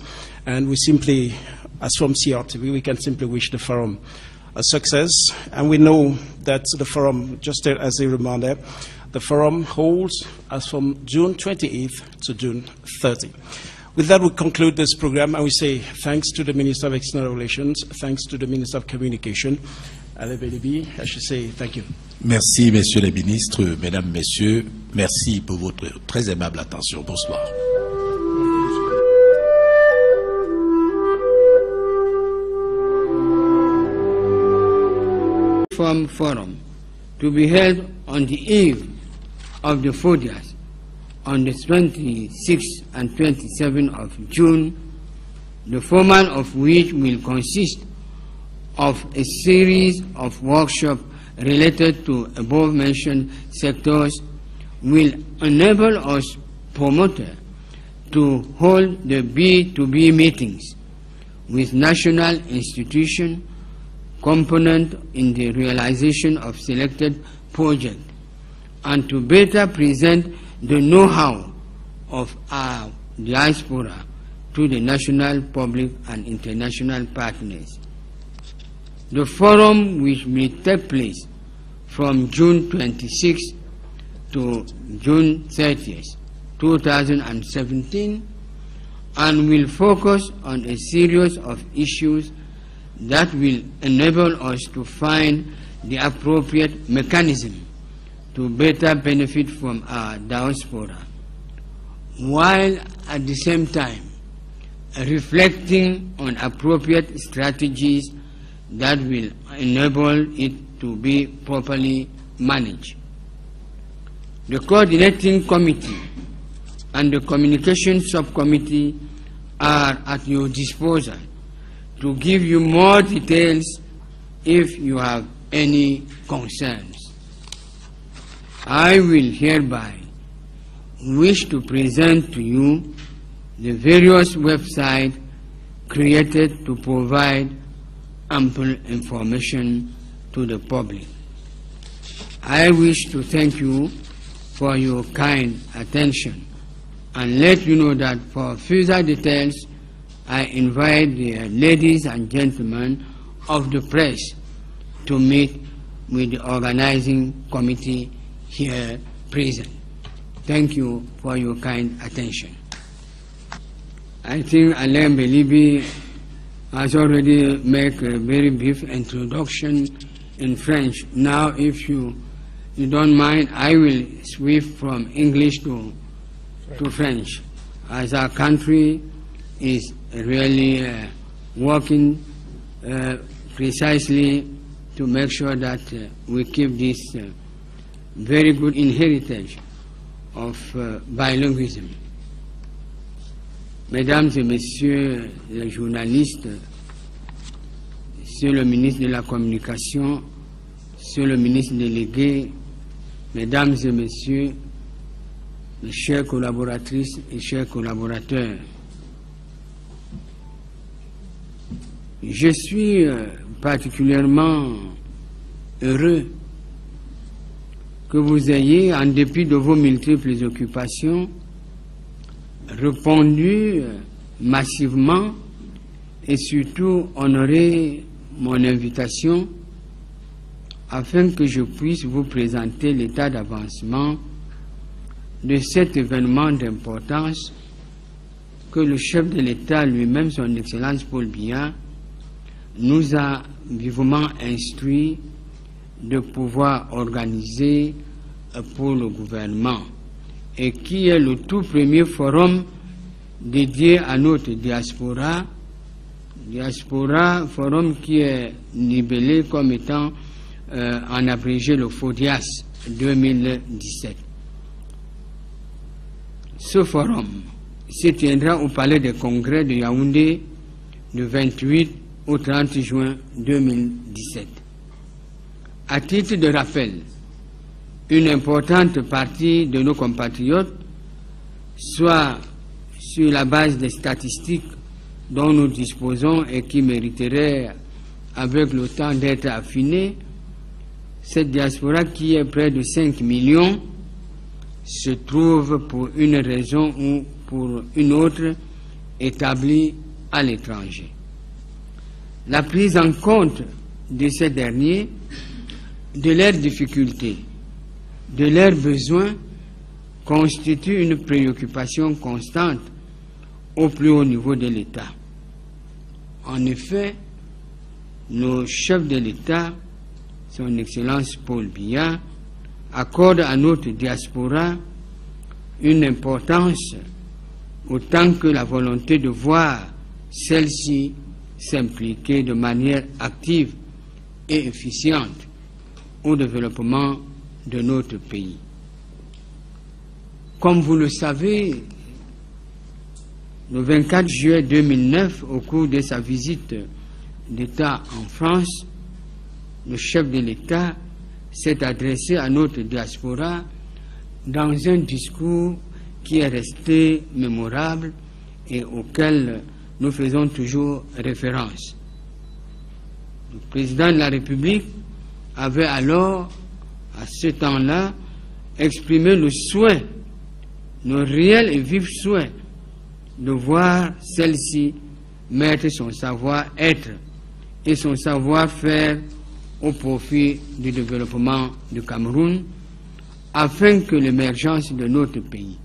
And we simply, as from CRTV, we can simply wish the forum a success. And we know that the forum, just as a reminder, the forum holds as from June 28th to June 30th. With that, we conclude this program, and we say thanks to the Minister of External Relations, thanks to the Minister of Communication. Alain Belibi, I should say thank you. Merci, messieurs les ministres, mesdames, messieurs. Merci pour votre très aimable attention. Bonsoir. Forum to be held on the eve of the FODIAS on the 26th and 27th of June, the format of which will consist of a series of workshops related to above-mentioned sectors, will enable us promoters to hold the B2B meetings with national institutions component in the realization of selected projects, and to better present the know-how of our diaspora to the national public and international partners. The forum, which will take place from June 26th to June 30th, 2017, and will focus on a series of issues that will enable us to find the appropriate mechanism to better benefit from our diaspora, while at the same time reflecting on appropriate strategies that will enable it to be properly managed. The coordinating committee and the communication subcommittee are at your disposal to give you more details if you have any concerns. I will hereby wish to present to you the various websites created to provide ample information to the public. I wish to thank you for your kind attention and let you know that for further details, I invite the ladies and gentlemen of the press to meet with the organizing committee here present. Thank you for your kind attention. I think Alain Belibi has already made a very brief introduction in French. Now, if you don't mind, I will switch from English to French, as our country is really working precisely to make sure that we keep this very good inheritance of bilinguism. Mesdames et Messieurs les journalistes, Monsieur le ministre de la Communication, Monsieur le ministre délégué, Mesdames et Messieurs, mes chères collaboratrices et chers collaborateurs, je suis particulièrement heureux que vous ayez, en dépit de vos multiples occupations, répondu massivement et surtout honoré mon invitation afin que je puisse vous présenter l'état d'avancement de cet événement d'importance que le chef de l'État lui-même, son Excellence Paul Biya, nous a vivement instruit de pouvoir organiser pour le gouvernement, et qui est le tout premier forum dédié à notre diaspora, forum qui est libellé comme étant en abrégé le FODIAS 2017. Ce forum se tiendra au Palais des Congrès de Yaoundé du 28 au 30 juin 2017. À titre de rappel, une importante partie de nos compatriotes, soit sur la base des statistiques dont nous disposons et qui mériteraient avec le temps d'être affinée, cette diaspora qui est près de 5 millions se trouve pour une raison ou pour une autre établie à l'étranger. La prise en compte de ces derniers, de leurs difficultés, de leurs besoins, constitue une préoccupation constante au plus haut niveau de l'État. En effet, nos chefs de l'État, son Excellence Paul Biya, accorde à notre diaspora une importance autant que la volonté de voir celle-ci s'impliquer de manière active et efficiente au développement de notre pays. Comme vous le savez, le 24 juillet 2009, au cours de sa visite d'État en France, le chef de l'État s'est adressé à notre diaspora dans un discours qui est resté mémorable et auquel nous faisons toujours référence. Le président de la République avait alors, à ce temps-là, exprimé le souhait, le réel et vif souhait, de voir celle-ci mettre son savoir-être et son savoir-faire au profit du développement du Cameroun, afin que l'émergence de notre pays,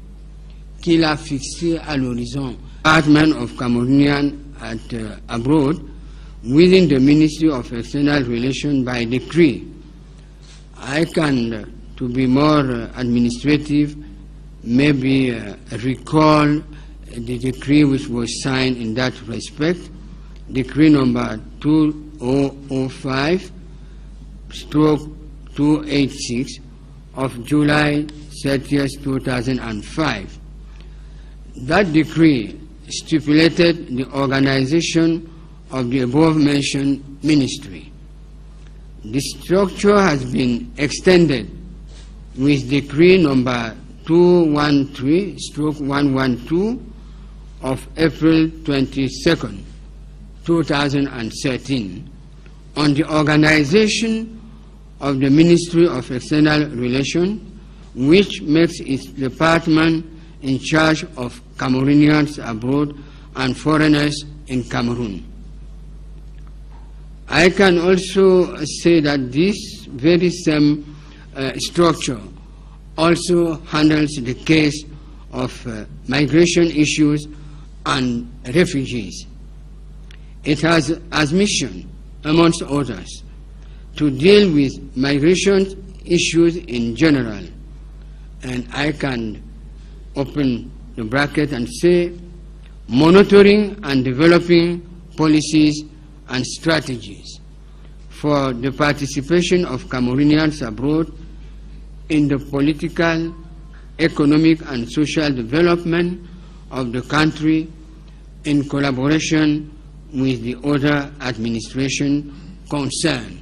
qu'il a fixé à l'horizon, Department of Cameroonian at Abroad, within the Ministry of External Relations by decree. I can, to be more administrative, maybe recall the decree which was signed in that respect, decree number 2005/286 of July 30th, 2005. That decree stipulated the organization of the above-mentioned ministry. The structure has been extended with decree number 213/112 of April 22nd, 2013 on the organization of the Ministry of External Relations, which makes its department in charge of Cameroonians abroad and foreigners in Cameroon. I can also say that this very same structure also handles the case of migration issues and refugees. It has as mission, amongst others, to deal with migration issues in general. And I can open the bracket and say, monitoring and developing policies and strategies for the participation of Cameroonians abroad in the political, economic, and social development of the country in collaboration with the other administration concerned.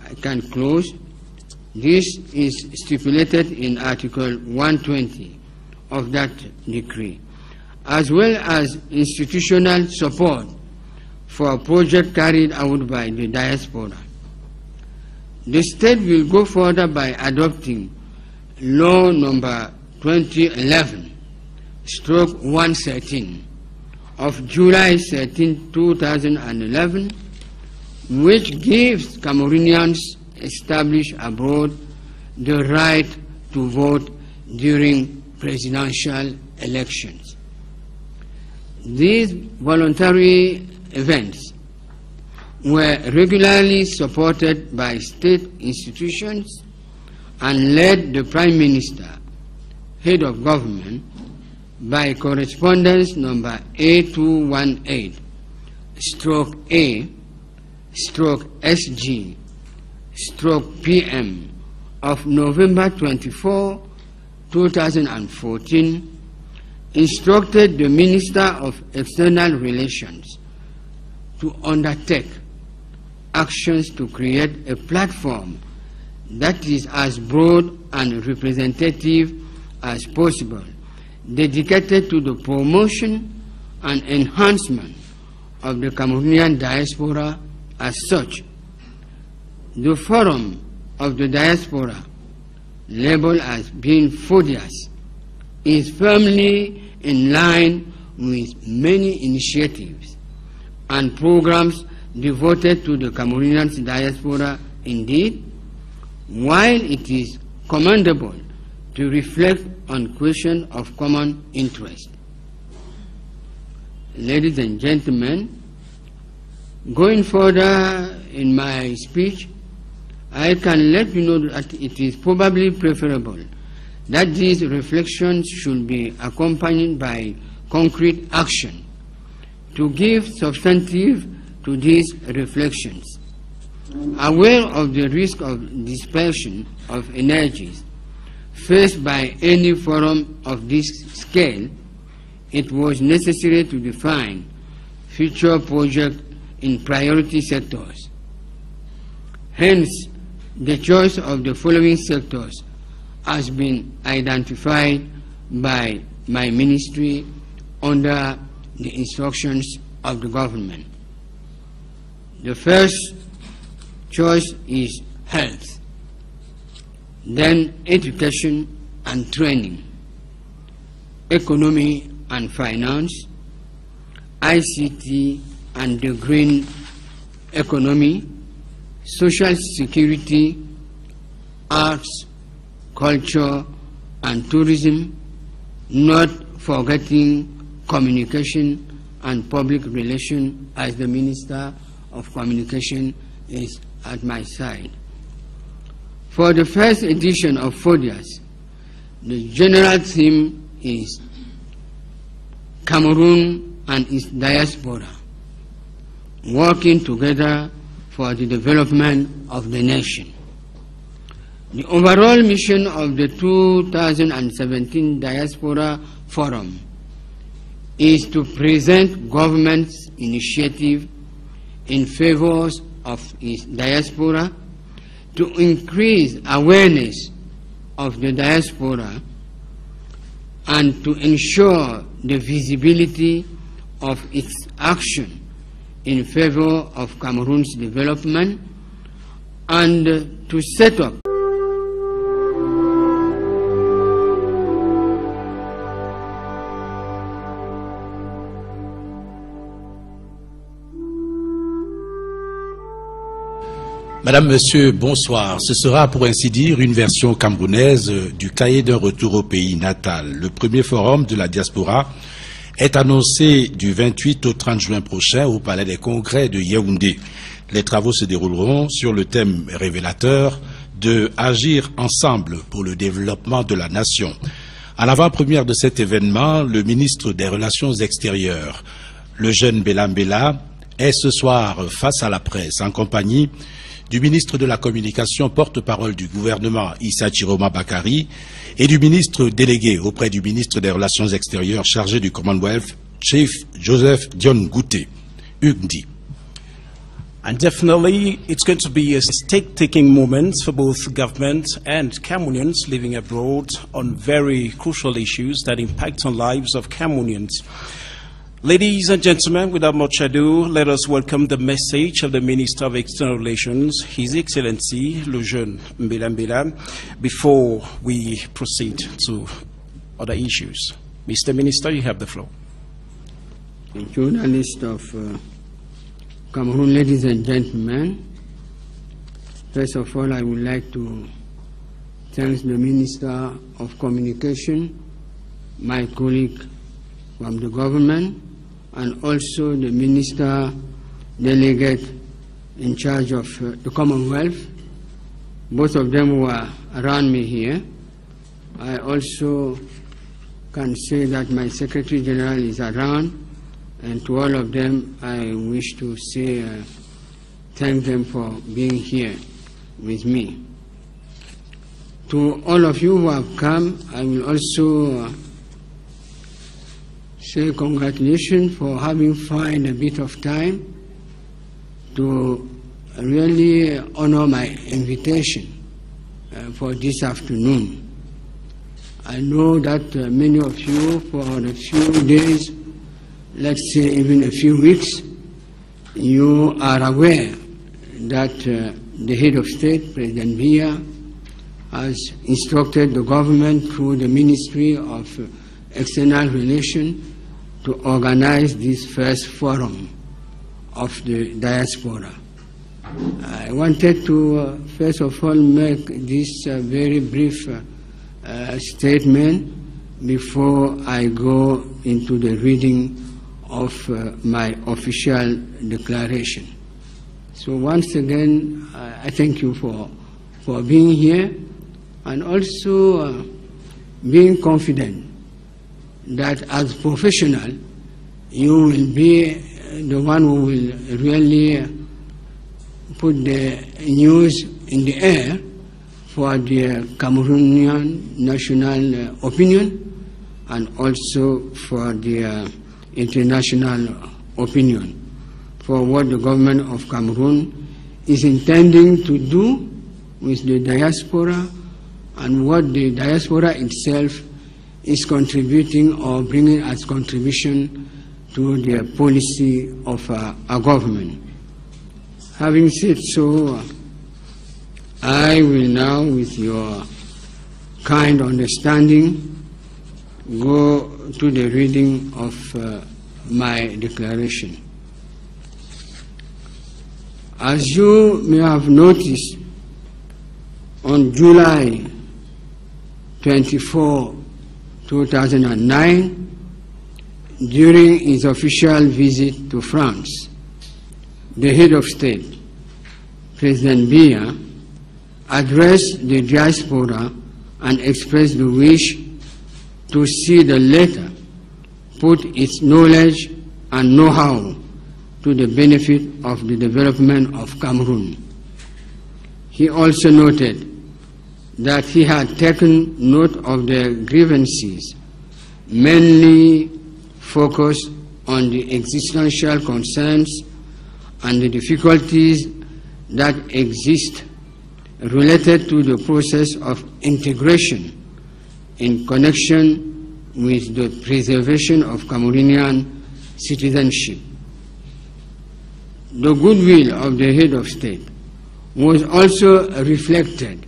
I can close. This is stipulated in Article 120 of that decree, as well as institutional support for a project carried out by the diaspora. The state will go further by adopting Law number 2011/113 of July 13, 2011, which gives Cameroonians established abroad the right to vote during presidential elections. These voluntary events were regularly supported by state institutions and led the Prime Minister, head of government, by correspondence number A218/A/SG/PM of November 24, 2014, instructed the Minister of External Relations to undertake actions to create a platform that is as broad and representative as possible, dedicated to the promotion and enhancement of the Cameroonian diaspora as such. The Forum of the Diaspora, labeled as being FODIAS, is firmly in line with many initiatives and programs devoted to the Cameroonian diaspora. Indeed, while it is commendable to reflect on questions of common interest. Ladies and gentlemen, going further in my speech, I can let you know that it is probably preferable that these reflections should be accompanied by concrete action to give substantive to these reflections. Aware of the risk of dispersion of energies faced by any forum of this scale, it was necessary to define future projects in priority sectors. Hence, the choice of the following sectors has been identified by my ministry under the instructions of the government. The first choice is health, then education and training, economy and finance, ICT and the green economy, social security, arts, culture and tourism, not forgetting communication and Public Relations, as the Minister of Communication is at my side. For the first edition of FODIAS, the general theme is Cameroon and its diaspora, working together for the development of the nation. The overall mission of the 2017 Diaspora Forum is to present government's initiative in favor of its diaspora, to increase awareness of the diaspora, and to ensure the visibility of its action in favor of Cameroon's development, and to set up Madame, Monsieur, bonsoir. Ce sera pour ainsi dire une version camerounaise du cahier d'un retour au pays natal. Le premier forum de la diaspora est annoncé du 28 au 30 juin prochain au Palais des Congrès de Yaoundé. Les travaux se dérouleront sur le thème révélateur de Agir ensemble pour le développement de la nation. À l'avant-première de cet événement, le ministre des Relations extérieures, le jeune Bella Mbella, est ce soir face à la presse en compagnie du ministre de la Communication, porte-parole du gouvernement Issa Chiroma Bakari, et du ministre délégué auprès du ministre des Relations extérieures chargé du Commonwealth, Chief Joseph Dion Gouté, UGNDI. And definitely, it's going to be a stake-taking moment for both government and Cameroonians living abroad on very crucial issues that impact on lives of Cameroonians. Ladies and gentlemen, without much ado, let us welcome the message of the Minister of External Relations, His Excellency, le jeune Mbella Mbella, before we proceed to other issues. Mr. Minister, you have the floor. Journalists of Cameroon, ladies and gentlemen, first of all, I would like to thank the Minister of Communication, my colleague from the government, and also the Minister Delegate in charge of the Commonwealth. Both of them were around me here. I also can say that my Secretary General is around, and to all of them I wish to say thank them for being here with me. To all of you who have come, I will also say congratulations for having found a bit of time to really honor my invitation for this afternoon. I know that many of you for a few days, let's say even a few weeks, you are aware that the head of state, President Biya, has instructed the government through the Ministry of External Relations to organize this first forum of the diaspora. I wanted to first of all make this very brief statement before I go into the reading of my official declaration. So once again, I thank you for being here, and also being confident that as professional, you will be the one who will really put the news in the air for the Cameroonian national opinion and also for the international opinion for what the government of Cameroon is intending to do with the diaspora and what the diaspora itself is contributing or bringing as contribution to the policy of our government. Having said so, I will now, with your kind understanding, go to the reading of my declaration. As you may have noticed, on July 24, 2009, during his official visit to France, the head of state, President Biya, addressed the diaspora and expressed the wish to see the latter put its knowledge and know-how to the benefit of the development of Cameroon. He also noted that he had taken note of the grievances, mainly focused on the existential concerns and the difficulties that exist related to the process of integration in connection with the preservation of Cameroonian citizenship. The goodwill of the head of state was also reflected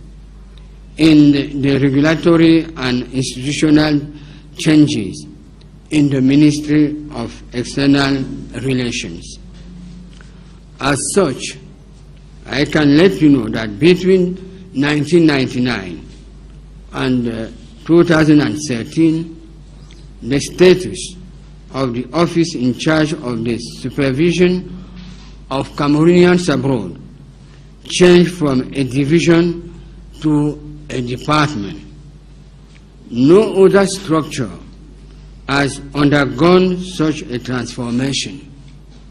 in the regulatory and institutional changes in the Ministry of External Relations. As such, I can let you know that between 1999 and 2013, the status of the office in charge of the supervision of Cameroonians abroad changed from a division to a department. No other structure has undergone such a transformation,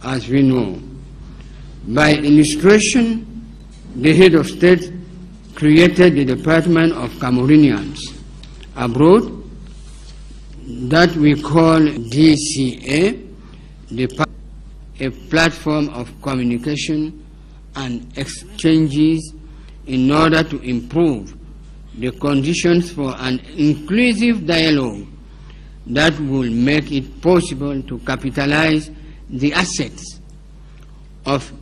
as we know. By illustration, the head of state created the Department of Cameroonians abroad, that we call DCA, a platform of communication and exchanges in order to improve the conditions for an inclusive dialogue that will make it possible to capitalize the assets of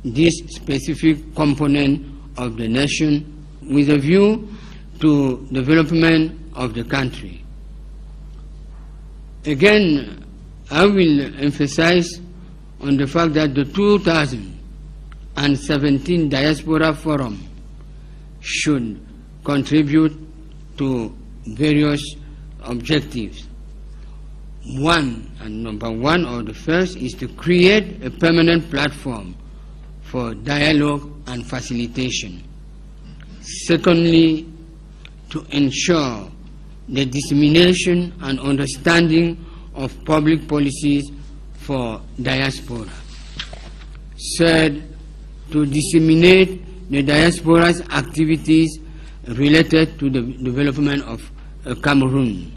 this specific component of the nation with a view to development of the country. Again, I will emphasize on the fact that the 2017 Diaspora Forum should contribute to various objectives. Number one, or the first, is to create a permanent platform for dialogue and facilitation. Secondly, to ensure the dissemination and understanding of public policies for diaspora. Third, to disseminate the diaspora's activities related to the development of Cameroon.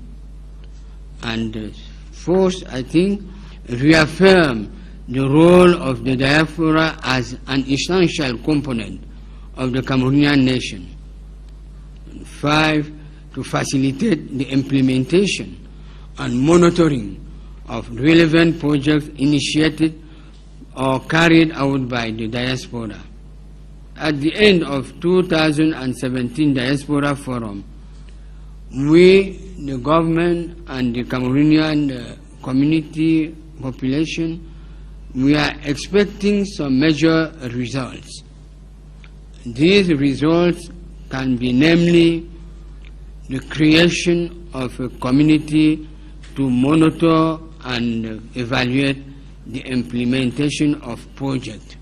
And fourth, I think, reaffirm the role of the diaspora as an essential component of the Cameroonian nation. And five, to facilitate the implementation and monitoring of relevant projects initiated or carried out by the diaspora. At the end of 2017 Diaspora Forum, we, the government and the Cameroonian community population, we are expecting some major results. These results can be namely the creation of a community to monitor and evaluate the implementation of projects.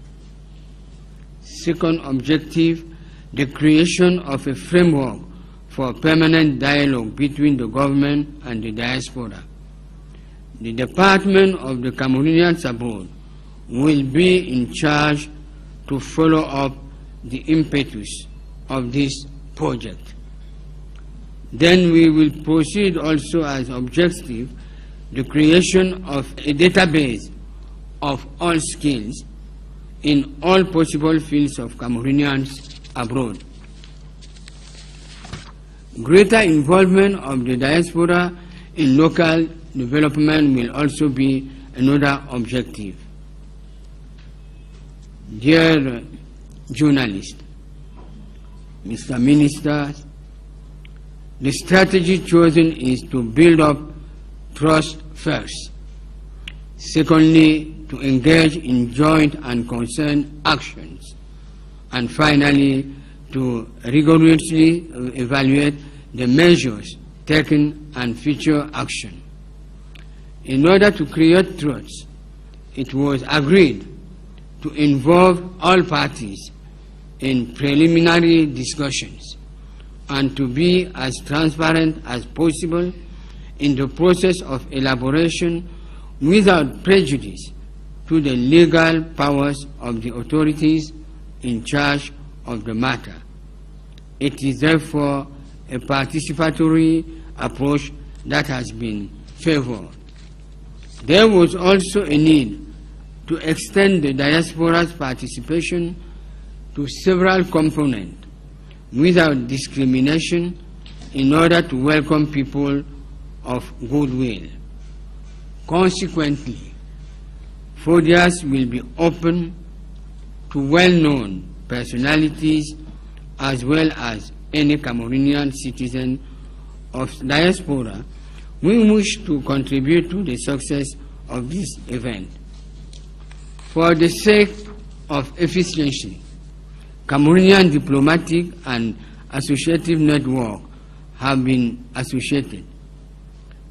Second objective, the creation of a framework for permanent dialogue between the government and the diaspora. The Department of the Cameroonians abroad will be in charge to follow up the impetus of this project. Then we will proceed also as objective the creation of a database of all skills in all possible fields of Cameroonians abroad. Greater involvement of the diaspora in local development will also be another objective. Dear journalists, Mr. Minister, the strategy chosen is to build up trust first. Secondly, to engage in joint and concerned actions. And finally, to rigorously evaluate the measures taken and future action. In order to create truth, it was agreed to involve all parties in preliminary discussions and to be as transparent as possible in the process of elaboration without prejudice to the legal powers of the authorities in charge of the matter. It is therefore a participatory approach that has been favored. There was also a need to extend the diaspora's participation to several components without discrimination in order to welcome people of goodwill. Consequently, FODIAS will be open to well-known personalities as well as any Cameroonian citizen of diaspora who wish to contribute to the success of this event. For the sake of efficiency, Cameroonian diplomatic and associative network have been associated.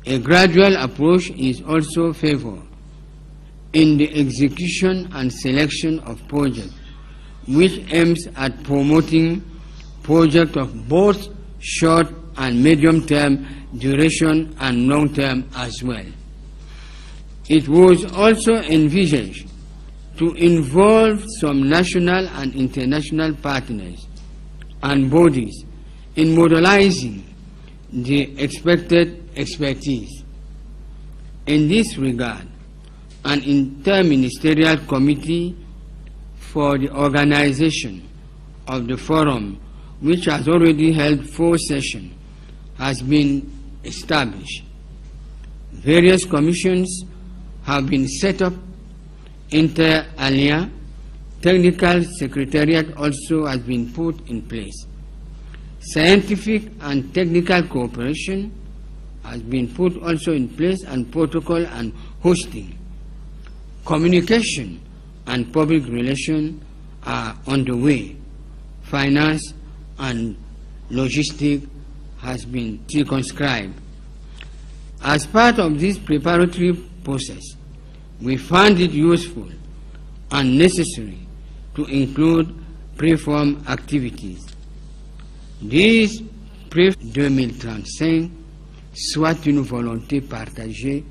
A gradual approach is also favored in the execution and selection of projects, which aims at promoting projects of both short and medium-term duration and long-term as well. It was also envisaged to involve some national and international partners and bodies in modelizing the expected expertise. In this regard, an interministerial committee for the organization of the forum, which has already held 4 sessions, has been established. Various commissions have been set up inter alia. Technical secretariat also has been put in place. Scientific and technical cooperation has been put also in place, and protocol and hosting. Communication and public relations are on the way. Finance and logistics has been circumscribed. As part of this preparatory process, we found it useful and necessary to include pre-form activities. These pré-2035 soit une volonté partagée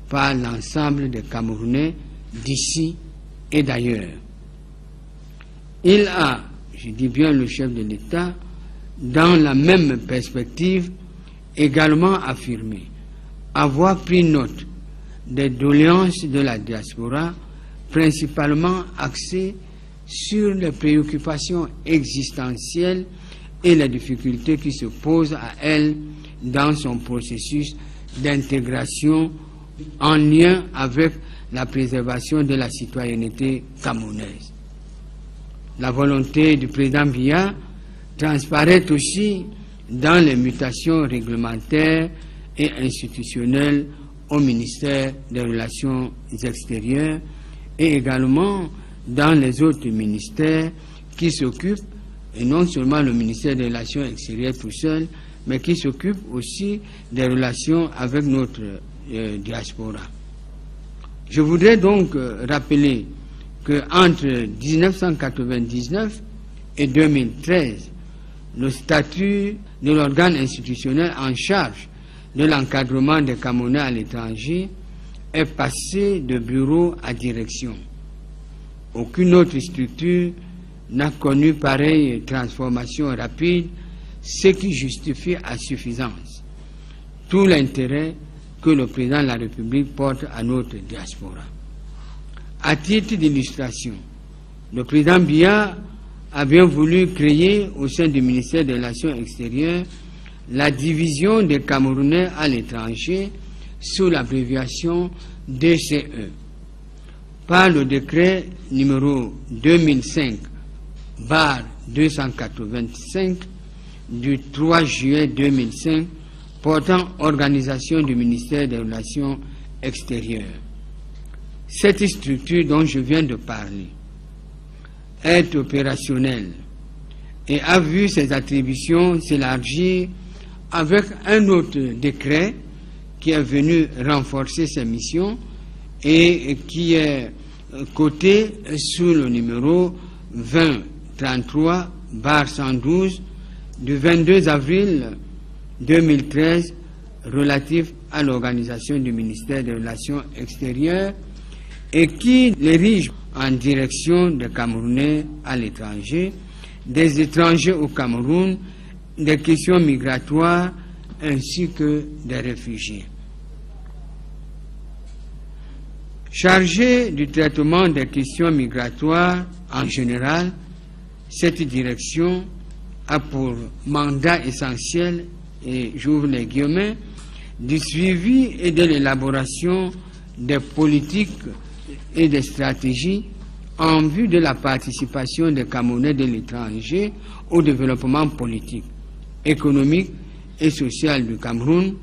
par l'ensemble des Camerounais d'ici et d'ailleurs. Il a, je dis bien le chef de l'État, dans la même perspective, également affirmé avoir pris note des doléances de la diaspora, principalement axées sur les préoccupations existentielles et les difficultés qui se posent à elle dans son processus d'intégration en lien avec la préservation de la citoyenneté camerounaise. La volonté du président Biya transparaît aussi dans les mutations réglementaires et institutionnelles au ministère des Relations extérieures et également dans les autres ministères qui s'occupent, et non seulement le ministère des Relations extérieures tout seul, mais qui s'occupe aussi des relations avec notre diaspora. Je voudrais donc rappeler qu'entre 1999 et 2013, le statut de l'organe institutionnel en charge de l'encadrement des Camerounais à l'étranger est passé de bureau à direction. Aucune autre structure n'a connu pareille transformation rapide, ce qui justifie à suffisance tout l'intérêt que le président de la République porte à notre diaspora. À titre d'illustration, le président Biya a bien voulu créer au sein du ministère des Relations extérieures la division des Camerounais à l'étranger sous l'abréviation DCE. Par le décret numéro 2005/285 du 3 juillet 2005 portant organisation du ministère des Relations extérieures. Cette structure dont je viens de parler est opérationnelle et a vu ses attributions s'élargir avec un autre décret qui est venu renforcer ses missions et qui est coté sous le numéro 2033/112 du 22 avril 2013 relatif à l'organisation du ministère des Relations extérieures et qui dirige en direction des Camerounais à l'étranger, des étrangers au Cameroun, des questions migratoires ainsi que des réfugiés. Chargé du traitement des questions migratoires en général, cette direction a pour mandat essentiel, et j'ouvre les guillemets, du suivi et de l'élaboration des politiques et des stratégies en vue de la participation des Camerounais de l'étranger au développement politique, économique et social du Cameroun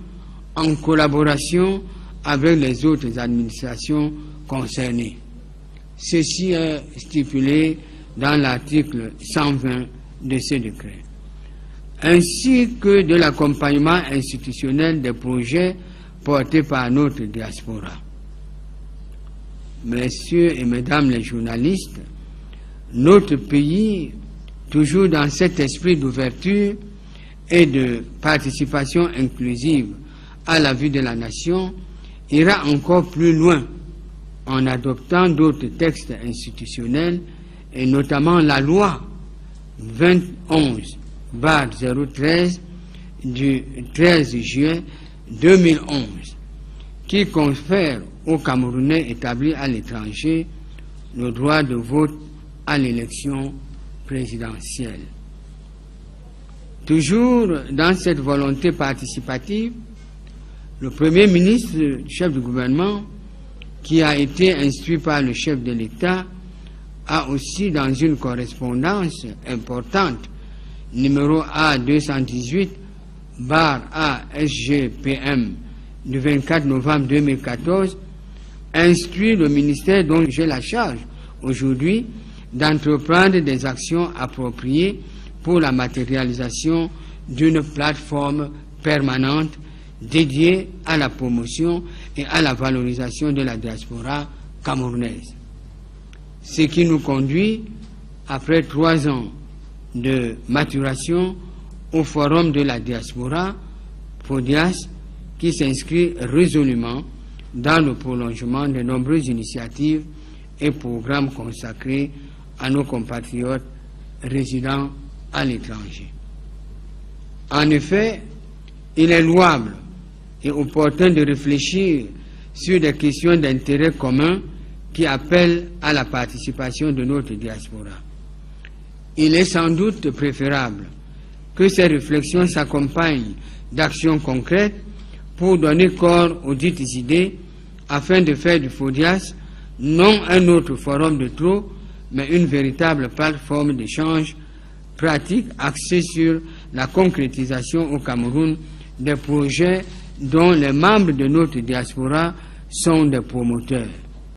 en collaboration avec les autres administrations concernées. Ceci est stipulé dans l'article 120 de ce décret, ainsi que de l'accompagnement institutionnel des projets portés par notre diaspora. Messieurs et mesdames les journalistes, notre pays, toujours dans cet esprit d'ouverture et de participation inclusive à la vie de la nation, ira encore plus loin en adoptant d'autres textes institutionnels et notamment la loi 21/013 du 13 juin 2011 qui confère aux Camerounais établis à l'étranger le droit de vote à l'élection présidentielle. Toujours dans cette volonté participative, le Premier ministre, chef du gouvernement, qui a été instruit par le chef de l'État, a aussi, dans une correspondance importante, numéro A218/ASGPM du 24 novembre 2014, instruit le ministère dont j'ai la charge aujourd'hui d'entreprendre des actions appropriées pour la matérialisation d'une plateforme permanente dédiée à la promotion et à la valorisation de la diaspora camerounaise. Ce qui nous conduit, après 3 ans de maturation, au Forum de la diaspora, FODIAS, qui s'inscrit résolument dans le prolongement de nombreuses initiatives et programmes consacrés à nos compatriotes résidant à l'étranger. En effet, il est louable et opportun de réfléchir sur des questions d'intérêt commun qui appellent à la participation de notre diaspora. Il est sans doute préférable que ces réflexions s'accompagnent d'actions concrètes pour donner corps aux dites idées afin de faire du FODIAS non un autre forum de trop, mais une véritable plateforme d'échange pratique axée sur la concrétisation au Cameroun des projets dont les membres de notre diaspora sont des promoteurs.